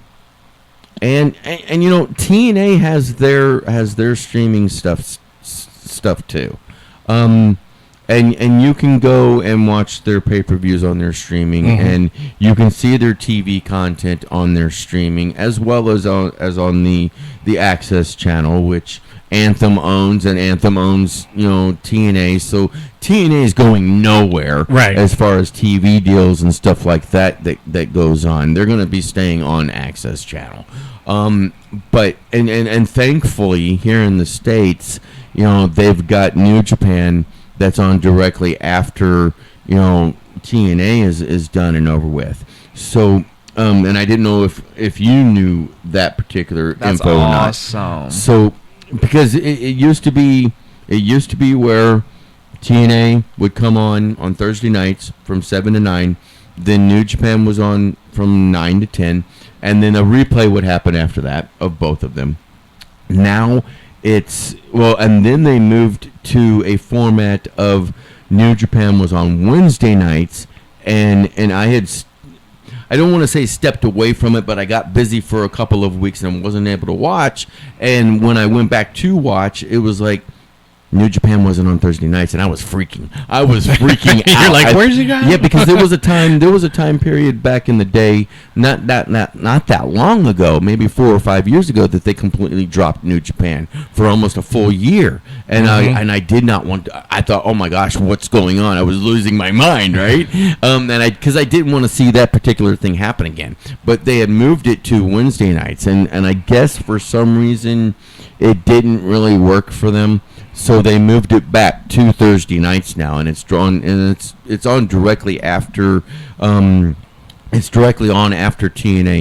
and TNA has their streaming stuff too. And you can go and watch their pay-per-views on their streaming, and you can see their TV content on their streaming, as well as on the Access channel, which Anthem owns, and Anthem owns TNA. So TNA is going nowhere, right, as far as TV deals and stuff like that goes on. They're going to be staying on Access channel. But thankfully here in the States, they've got New Japan that's on directly after TNA is done and over with. So and I didn't know if you knew that particular info or not. Awesome. So because it used to be where TNA would come on Thursday nights from 7 to 9, then New Japan was on from 9 to 10, and then a replay would happen after that of both of them. Now and then they moved to a format of New Japan was on Wednesday nights, and I don't want to say stepped away from it, but I got busy for a couple of weeks and wasn't able to watch. And when I went back to watch, it was like New Japan wasn't on Thursday nights, and I was freaking out. You're like, where's he going? Yeah, because there was a time period back in the day, not that long ago, maybe 4 or 5 years ago, that they completely dropped New Japan for almost a full year, and I did not want to. I thought, oh my gosh, what's going on? I was losing my mind, right? Because I didn't want to see that particular thing happen again. But they had moved it to Wednesday nights, and I guess for some reason it didn't really work for them. So they moved it back to Thursday nights now, and it's on directly after TNA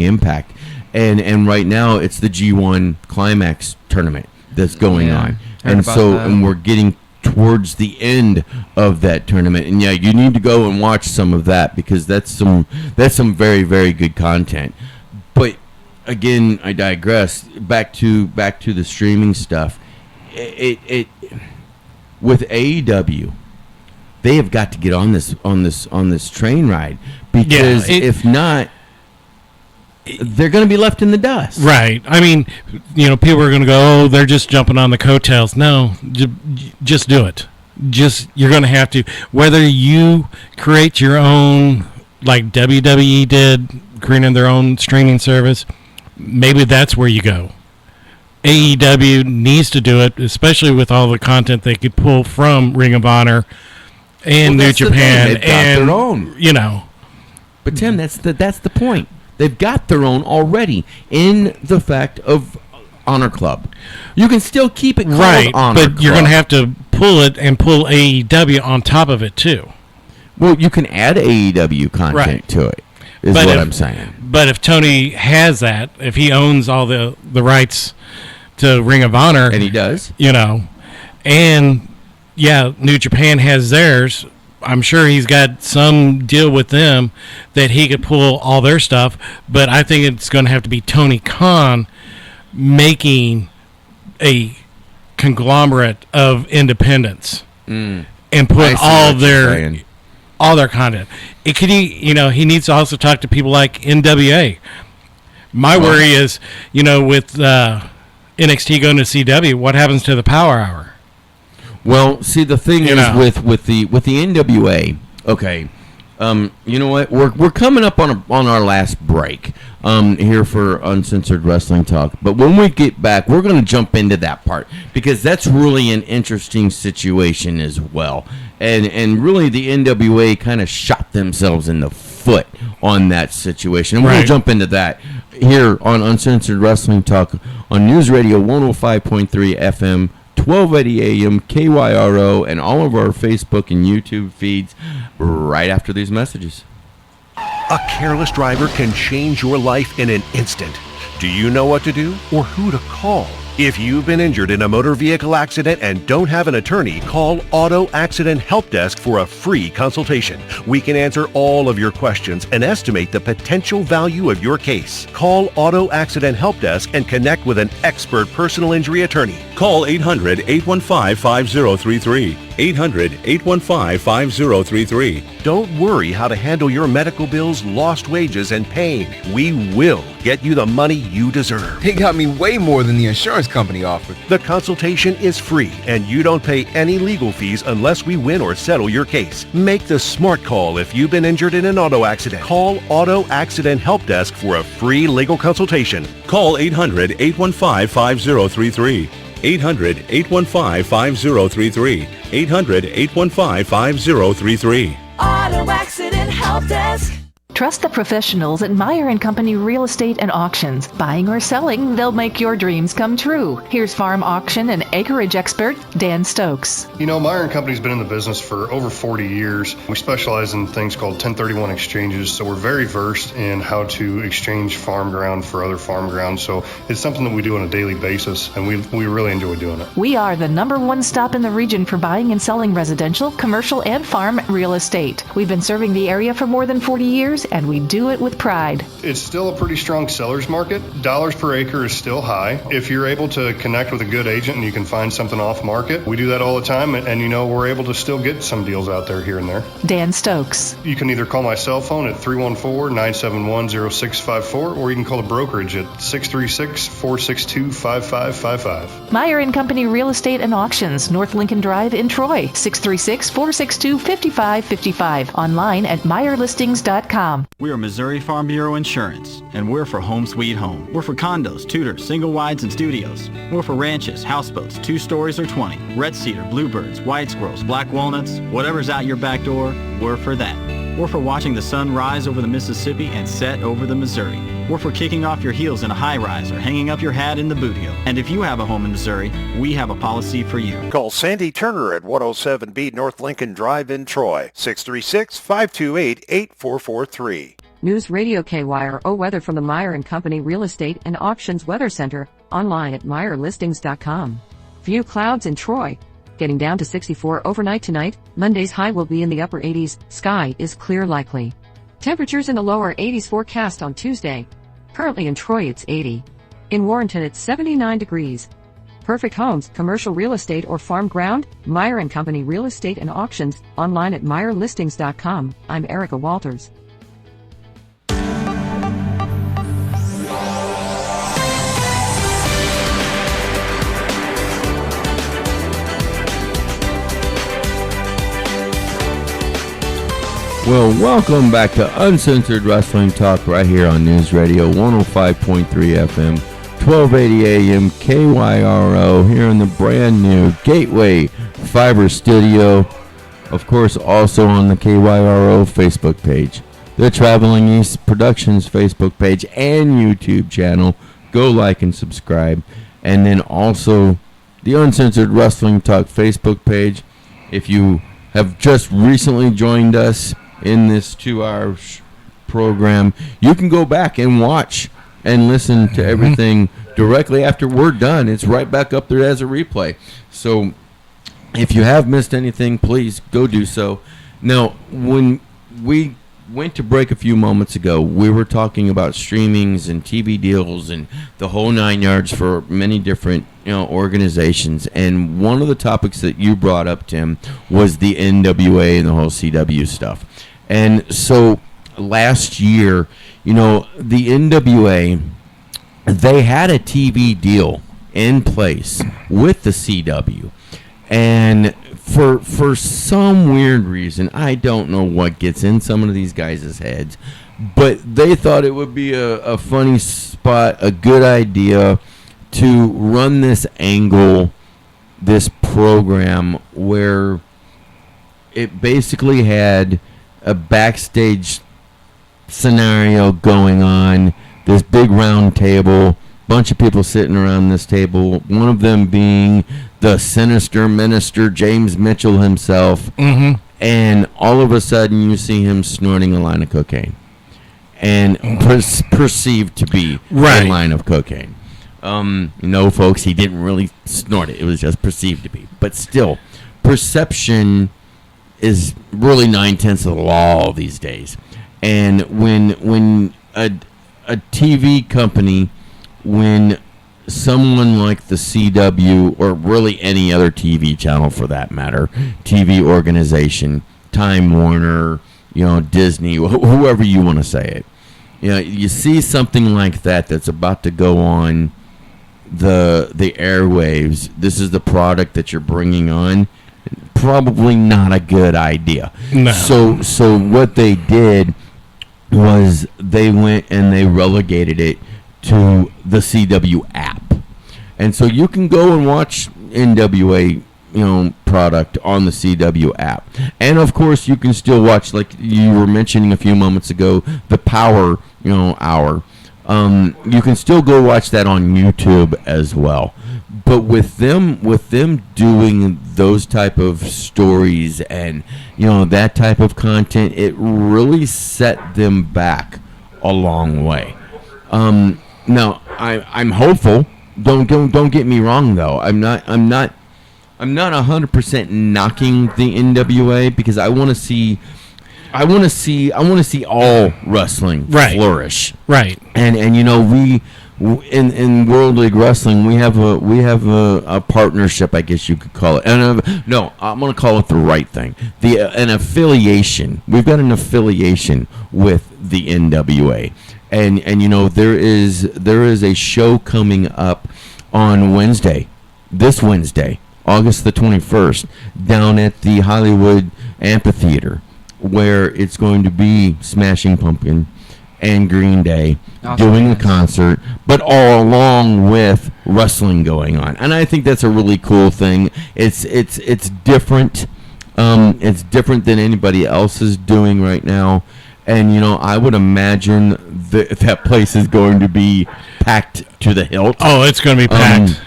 Impact, and right now it's the G1 Climax tournament that's going on, and we're getting towards the end of that tournament, and you need to go and watch some of that because that's some very, very good content. But again, I digress. Back to the streaming stuff. It with AEW, they have got to get on this train ride, because if not, they're going to be left in the dust. Right. I mean, people are going to go, oh, they're just jumping on the coattails. No, just do it. You're going to have to, whether you create your own, like WWE did, creating their own streaming service, maybe that's where you go. AEW needs to do it, especially with all the content they could pull from Ring of Honor and New Japan, and their own. But Tim, that's the point. They've got their own already in the fact of Honor Club. You can still keep it called Honor Club, but you're going to have to pull it and pull AEW on top of it too. Well, you can add AEW content to it. Is what I'm saying. But if Tony has that, if he owns all the rights to Ring of Honor, and he does, and New Japan has theirs. I'm sure he's got some deal with them that he could pull all their stuff, but I think it's going to have to be Tony Khan making a conglomerate of independents and put all their content. It could, he needs to also talk to people like NWA. My worry is, with NXT going to CW, what happens to the Power Hour? Well, see, the thing is with the NWA. Okay, you know what? We're coming up on our last break here for Uncensored Wrestling Talk. But when we get back, we're going to jump into that part because that's really an interesting situation as well. And really, the NWA kind of shot themselves in the foot on that situation. And we're going to jump into that here on Uncensored Wrestling Talk on News Radio 105.3 FM. 1280 AM, KYRO, and all of our Facebook and YouTube feeds right after these messages. A careless driver can change your life in an instant. Do you know what to do or who to call? If you've been injured in a motor vehicle accident and don't have an attorney, call Auto Accident Help Desk for a free consultation. We can answer all of your questions and estimate the potential value of your case. Call Auto Accident Help Desk and connect with an expert personal injury attorney. Call 800-815-5033. 800-815-5033. Don't worry how to handle your medical bills, lost wages, and pain. We will get you the money you deserve. They got me way more than the insurance company offered. The consultation is free, and you don't pay any legal fees unless we win or settle your case. Make the smart call if you've been injured in an auto accident. Call Auto Accident Help Desk for a free legal consultation. Call 800-815-5033. 800-815-5033. 800-815-5033. Auto Accident Help Desk. Trust the professionals at Meyer & Company Real Estate and Auctions. Buying or selling, they'll make your dreams come true. Here's farm auction and acreage expert Dan Stokes. Meyer & Company's been in the business for over 40 years. We specialize in things called 1031 exchanges, so we're very versed in how to exchange farm ground for other farm ground. So it's something that we do on a daily basis, and we really enjoy doing it. We are the #1 stop in the region for buying and selling residential, commercial, and farm real estate. We've been serving the area for more than 40 years, and we do it with pride. It's still a pretty strong seller's market. Dollars per acre is still high. If you're able to connect with a good agent and you can find something off market, we do that all the time, and we're able to still get some deals out there here and there. Dan Stokes. You can either call my cell phone at 314-971-0654, or you can call the brokerage at 636-462-5555. Meyer & Company Real Estate and Auctions, North Lincoln Drive in Troy, 636-462-5555. Online at MeyerListings.com. We are Missouri Farm Bureau Insurance, and we're for Home Sweet Home. We're for condos, tutors, single wides, and studios. We're for ranches, houseboats, 2 stories or 20, red cedar, bluebirds, white squirrels, black walnuts, whatever's out your back door, we're for that. We're for watching the sun rise over the Mississippi and set over the Missouri. We're for kicking off your heels in a high-rise or hanging up your hat in the boot heel. And if you have a home in Missouri, we have a policy for you. Call Sandy Turner at 107B North Lincoln Drive in Troy, 636-528-8443. News Radio KYRO weather from the Meyer & Company Real Estate and Auctions Weather Center, online at MeyerListings.com. Few clouds in Troy. Getting down to 64 overnight tonight. Monday's high will be in the upper 80s. Sky is clear likely. Temperatures in the lower 80s forecast on Tuesday. Currently in Troy it's 80. In Warrenton it's 79 degrees. Perfect homes, commercial real estate or farm ground. Meyer & Company Real Estate and Auctions, online at MeyerListings.com. I'm Erica Walters. Well, welcome back to Uncensored Wrestling Talk right here on News Radio 105.3 FM, 1280 AM, KYRO, here in the brand new Gateway Fiber Studio. Of course, also on the KYRO Facebook page, the Traveling East Productions Facebook page and YouTube channel. Go like and subscribe. And then also the Uncensored Wrestling Talk Facebook page. If you have just recently joined us in this 2-hour program, you can go back and watch and listen to everything directly after we're done. It's right back up there as a replay. So if you have missed anything, please go do so. Now, when we went to break a few moments ago, we were talking about streamings and TV deals and the whole 9 yards for many different organizations. And one of the topics that you brought up, Tim, was the NWA and the whole CW stuff. And so last year, the NWA, they had a TV deal in place with the CW. And for some weird reason, I don't know what gets in some of these guys' heads, but they thought it would be a funny spot, a good idea to run this angle, this program where it basically had a backstage scenario going on, this big round table, bunch of people sitting around this table, one of them being the sinister minister James Mitchell himself, and all of a sudden you see him snorting a line of cocaine, and perceived to be a line of cocaine. No, folks, he didn't really snort it. It was just perceived to be. But still, perception is really 9/10 of the law these days. And when a TV company, when someone like the CW, or really any other TV channel for that matter, TV organization, Time Warner, Disney, whoever you want to say it, you see something like that that's about to go on the airwaves. This is the product that you're bringing on. Probably not a good idea. No. So what they did was they went and they relegated it to the CW app. And so you can go and watch NWA, product on the CW app. And of course you can still watch, like you were mentioning a few moments ago, the Power, Hour. You can still go watch that on YouTube as well. But with them doing those type of stories and that type of content, it really set them back a long way. Now I'm hopeful. Don't get me wrong though. I'm not 100% knocking the NWA, because I want to see all wrestling flourish. Right. And we in World League Wrestling, we have a partnership, I guess you could call it. And no, I'm going to call it the right thing. An affiliation. We've got an affiliation with the NWA. And there is a show coming up on this Wednesday, August the 21st, down at the Hollywood Amphitheater, where it's going to be Smashing Pumpkin and Green Day doing a concert, but all along with wrestling going on. And I think that's a really cool thing. It's different. It's different than anybody else is doing right now. And I would imagine that place is going to be packed to the hilt. Oh, it's going to be packed.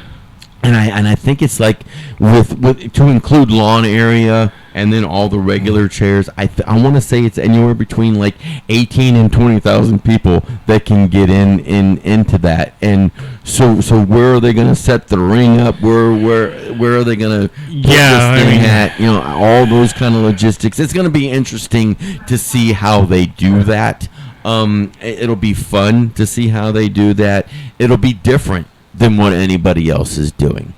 And I think it's like with to include lawn area and then all the regular chairs. I want to say it's anywhere between like 18 and 20,000 people that can get into that. And so where are they going to set the ring up? Where are they going to put this thing at? All those kind of logistics. It's going to be interesting to see how they do that. It'll be fun to see how they do that. It'll be different than what anybody else is doing.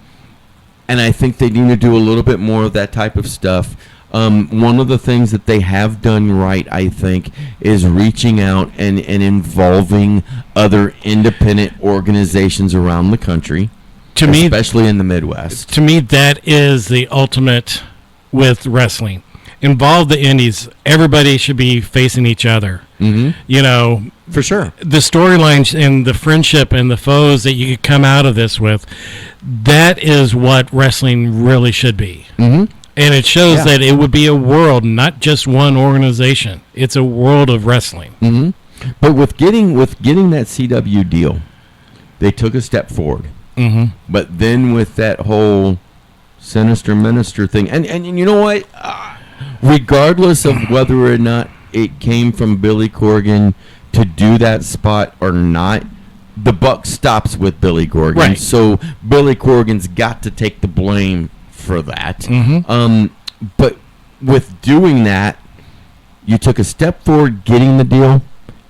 And I think they need to do a little bit more of that type of stuff. One of the things that they have done right, I think, is reaching out and involving other independent organizations around the country, especially in the Midwest. To me, that is the ultimate with wrestling. Involve the indies. Everybody should be facing each other. Mm-hmm. For sure. The storylines and the friendship and the foes that you could come out of this with, that is what wrestling really should be. Mm-hmm. And it shows that it would be a world, not just one organization. It's a world of wrestling. Mm-hmm. But with getting that CW deal, they took a step forward. Mm-hmm. But then with that whole sinister minister thing, and you know what? Regardless of whether or not it came from Billy Corgan to do that spot or not, the buck stops with Billy Corgan. Right. So Billy Corgan's got to take the blame for that. Mhm. But with doing that, you took a step forward getting the deal,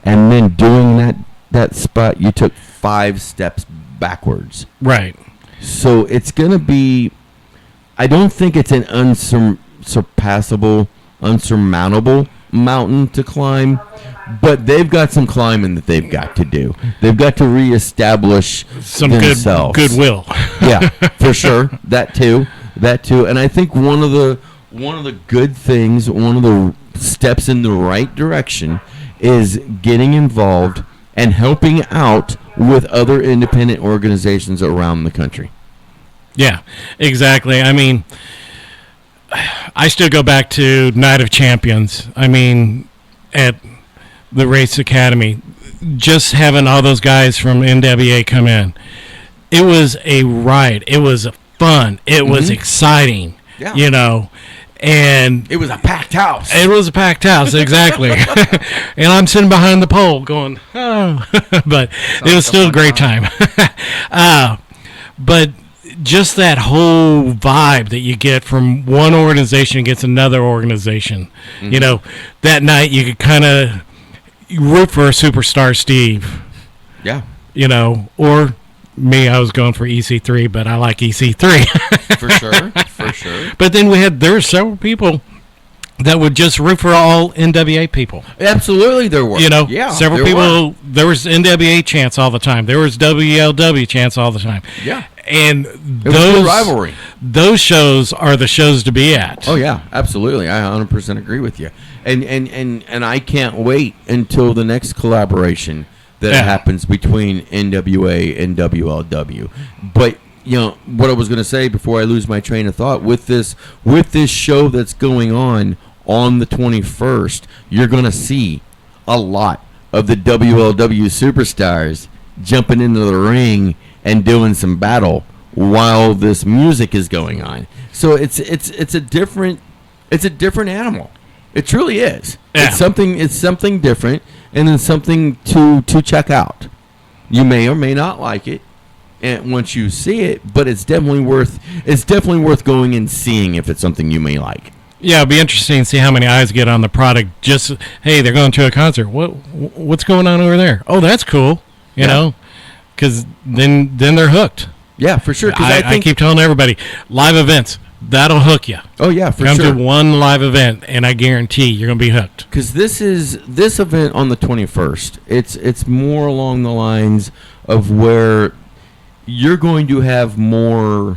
and then doing that spot, you took 5 steps backwards. Right. So it's going to be, I don't think it's an unsurmountable mountain to climb, but they've got some climbing that they've got to do. They've got to reestablish Some themselves. goodwill. Yeah, for sure. That too. And I think one of the good things, one of the steps in the right direction is getting involved and helping out with other independent organizations around the country. Yeah, exactly. I mean, I still go back to Night of Champions. I mean, at the Race Academy, just having all those guys from NWA come in, it was a ride. It was fun. It was exciting. Yeah. You know, and it was a packed house. It was a packed house, exactly. And I'm sitting behind the pole going, oh, but it was still a great time. But just that whole vibe that you get from one organization against another organization, you know, that night you could kind of root for a Superstar Steve. Yeah. You know, or me, I was going for EC3, but I like EC3. For sure. But then there were several people that would just root for all NWA people. Absolutely, there were. You know, yeah, several people. There was NWA chants all the time. There was WLW chants all the time. Yeah. And It was a good rivalry. Those shows are the shows to be at. Oh yeah, absolutely. I 100% agree with you. And I can't wait until the next collaboration that happens between NWA and WLW. But you know what I was going to say before I lose my train of thought, with this show that's going on the 21st, you're going to see a lot of the WLW superstars jumping into the ring and doing some battle while this music is going on. So it's a different animal. It truly is. Yeah. It's something different, and then something to check out. You may or may not like it, and once you see it, but it's definitely worth going and seeing if it's something you may like. Yeah, it'd be interesting to see how many eyes get on the product. Just, hey, they're going to a concert. What's going on over there? Oh, that's cool. You know, because then they're hooked. Yeah, for sure. I keep telling everybody, live events, that'll hook you. Oh yeah, for sure. sure. Come to one live event, and I guarantee you're going to be hooked. Because this event on the 21st, it's more along the lines of where you're going to have more,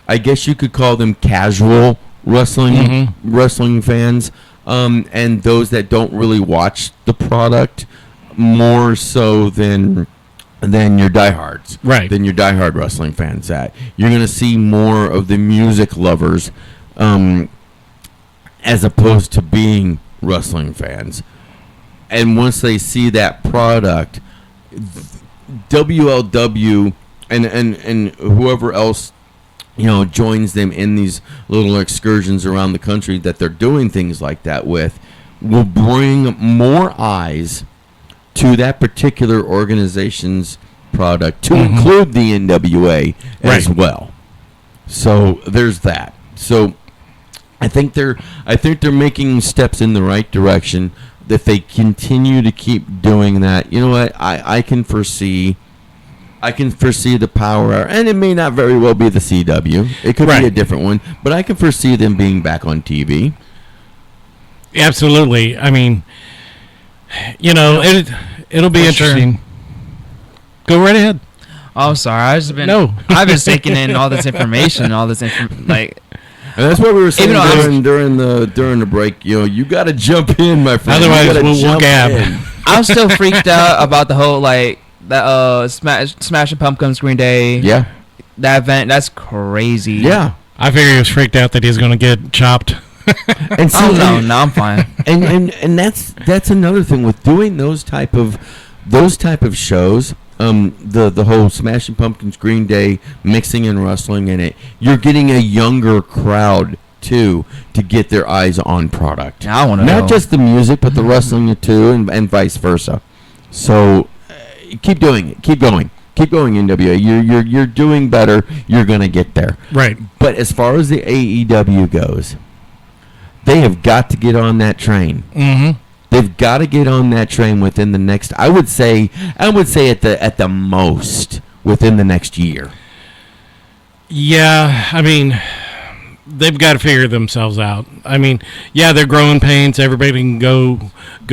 I guess you could call them casual wrestling fans, and those that don't really watch the product more so than your diehards, right? Than your diehard wrestling fans. That you're going to see more of the music lovers, as opposed to being wrestling fans. And once they see that product, WLW and whoever else, you know, joins them in these little excursions around the country that they're doing things like that with, will bring more eyes to that particular organization's product, to include the NWA as well. So there's that. So I think they're making steps in the right direction. If they continue to keep doing that, you know what, I can foresee the Power Hour, and it may not very well be the CW. It could be a different one, but I can foresee them being back on TV. Absolutely. I mean, you know, it'll be interesting. Sure. Go right ahead. Oh, sorry. I've been taking in all this information, like. And that's what we were saying during the break. You know, you got to jump in, my friend. Otherwise, we'll gab. I'm still freaked out about the whole Smashing Pumpkins Green Day. Yeah. That event. That's crazy. Yeah. I figured he was freaked out that he was going to get chopped. And so, no, I'm fine. And that's another thing with doing those type of shows. The whole Smashing Pumpkins Green Day mixing and wrestling in it, you're getting a younger crowd too to get their eyes on product. I want to not just the music, but the wrestling too, and vice versa. So keep doing it. Keep going. Keep going, NWA. You're doing better. You're gonna get there. Right. But as far as the AEW goes, they have got to get on that train. Mm-hmm. They've got to get on that train within the next. I would say at the most within the next year. Yeah, I mean, they've got to figure themselves out. I mean, yeah, they're growing pains. Everybody can go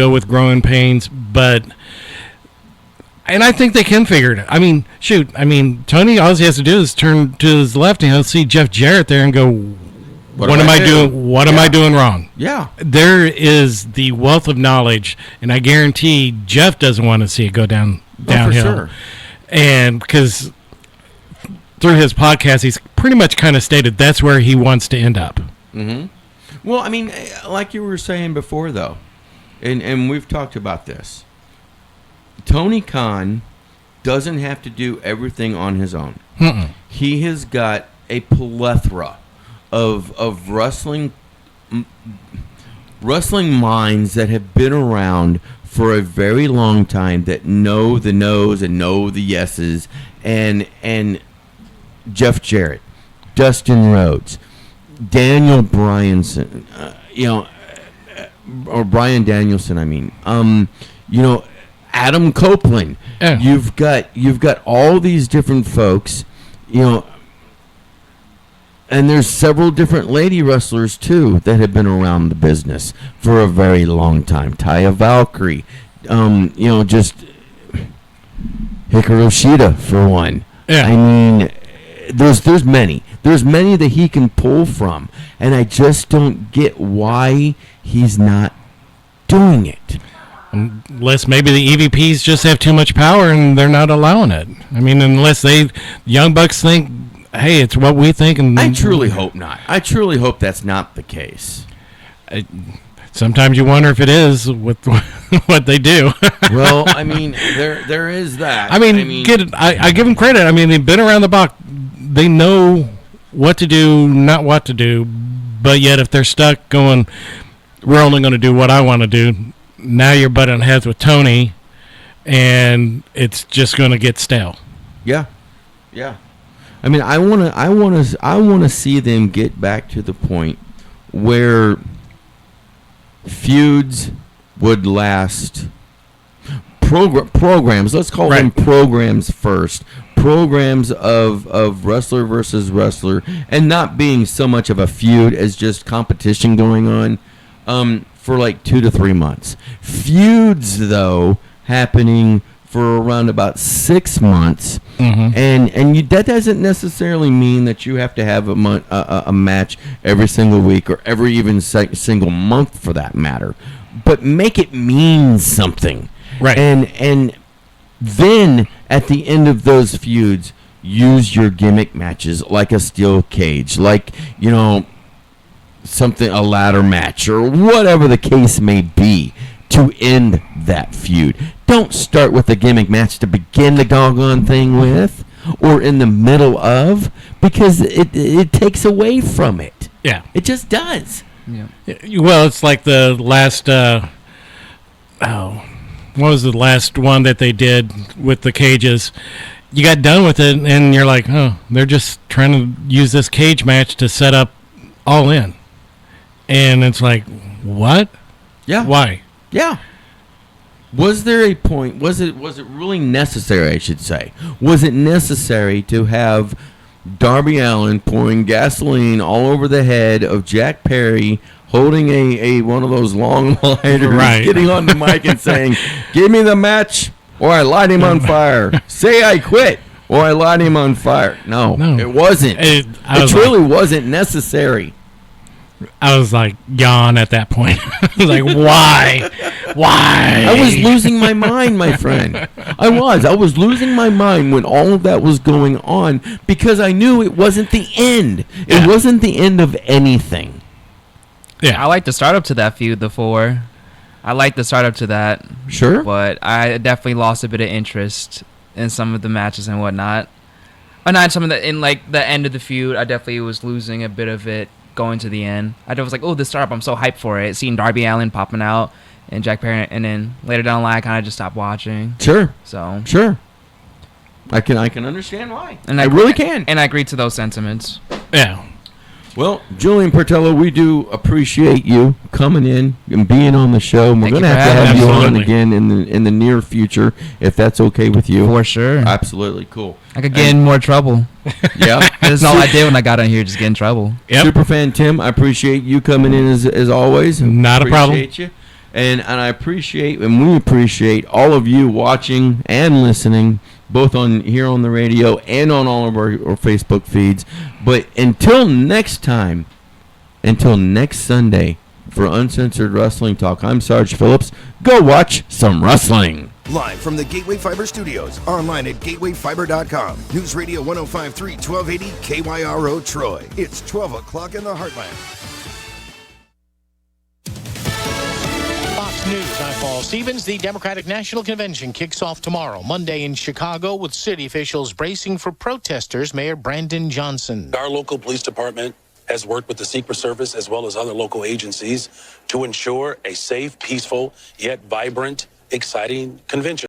with growing pains, and I think they can figure it out. I mean, shoot. I mean, Tony, all he has to do is turn to his left and he'll see Jeff Jarrett there and go, What am I doing? What am I doing wrong? Yeah. There is the wealth of knowledge, and I guarantee Jeff doesn't want to see it go downhill. For sure. And because through his podcast, he's pretty much kind of stated that's where he wants to end up. Mm-hmm. Well, I mean, like you were saying before, though, and we've talked about this. Tony Khan doesn't have to do everything on his own. Mm-mm. He has got a plethora of wrestling minds that have been around for a very long time, that know the no's and know the yeses, and Jeff Jarrett, Dustin Rhodes, Daniel Bryanson, or Bryan Danielson, I mean, Adam Copeland. Yeah. You've got all these different folks, and there's several different lady wrestlers too that have been around the business for a very long time. Taya Valkyrie, just Hikaru Shida for one. Yeah. I mean, there's many that he can pull from, and I just don't get why he's not doing it. Unless maybe the EVPs just have too much power and they're not allowing it. I mean, unless Young Bucks think, hey, it's what we think. And I truly hope not. I truly hope that's not the case. Sometimes you wonder if it is with what they do. Well, I mean, there is that. I give them credit. I mean, they've been around the block. They know what to do, not what to do. But yet, if they're stuck going, we're only going to do what I want to do, now you're butting heads with Tony, and it's just going to get stale. Yeah. I mean, I want to see them get back to the point where feuds would last. Programs. Let's call them programs first. Programs of wrestler versus wrestler, and not being so much of a feud as just competition going on. For like 2 to 3 months. Feuds, though, happening for around about 6 months, and that doesn't necessarily mean that you have to have a match every single week or every even single month for that matter. But make it mean something, right? And then at the end of those feuds, use your gimmick matches like a steel cage, like a ladder match or whatever the case may be to end that feud. Don't start with a gimmick match to begin the doggone thing with or in the middle of, because it takes away from it. Yeah. It just does. Yeah. Well, it's like the last what was the last one that they did with the cages? You got done with it and you're like, oh, they're just trying to use this cage match to set up All In. And it's like, what? Yeah. Why? Yeah. Was there a point? Was it really necessary, I should say? Was it necessary to have Darby Allin pouring gasoline all over the head of Jack Perry, holding a one of those long lighters, getting on the mic and saying, "Give me the match or I light him on fire. Say I quit or I light him on fire." No. It wasn't. It truly wasn't necessary. I was like, yawn at that point. I was like, why? I was losing my mind, my friend. I was losing my mind when all of that was going on, because I knew it wasn't the end. Yeah. It wasn't the end of anything. Yeah, I like the startup to that feud before. I like the startup to that. Sure. But I definitely lost a bit of interest in some of the matches and whatnot. Or not some of the, in like the end of the feud, I definitely was losing a bit of it going to the end. I was like, oh, this startup, I'm so hyped for it. Seeing Darby Allin popping out and Jack Perry, and then later down the line, I kind of just stopped watching. Sure. So. Sure. I can understand why. And I really can. And I agree to those sentiments. Yeah. Well, Julian Portello, we do appreciate you coming in and being on the show. And we're going to have you on again in the near future, if that's okay with you. For sure. Absolutely. Cool. I could get in more trouble. Yeah. That's all I did when I got on here, just get in trouble. Yep. Superfan Tim, I appreciate you coming in as always. Not a problem. Appreciate you. And I appreciate, and we appreciate all of you watching and listening, both on here on the radio and on all of our Facebook feeds. But until next time, until next Sunday, for Uncensored Wrestling Talk, I'm Sarge Phillips. Go watch some wrestling. Live from the Gateway Fiber Studios, online at gatewayfiber.com. News Radio 105.3, 1280 KYRO Troy. It's 12 o'clock in the Heartland. Fox News, I'm Paul Stevens. The Democratic National Convention kicks off tomorrow, Monday in Chicago, with city officials bracing for protesters. Mayor Brandon Johnson. Our local police department has worked with the Secret Service as well as other local agencies to ensure a safe, peaceful, yet vibrant, exciting convention.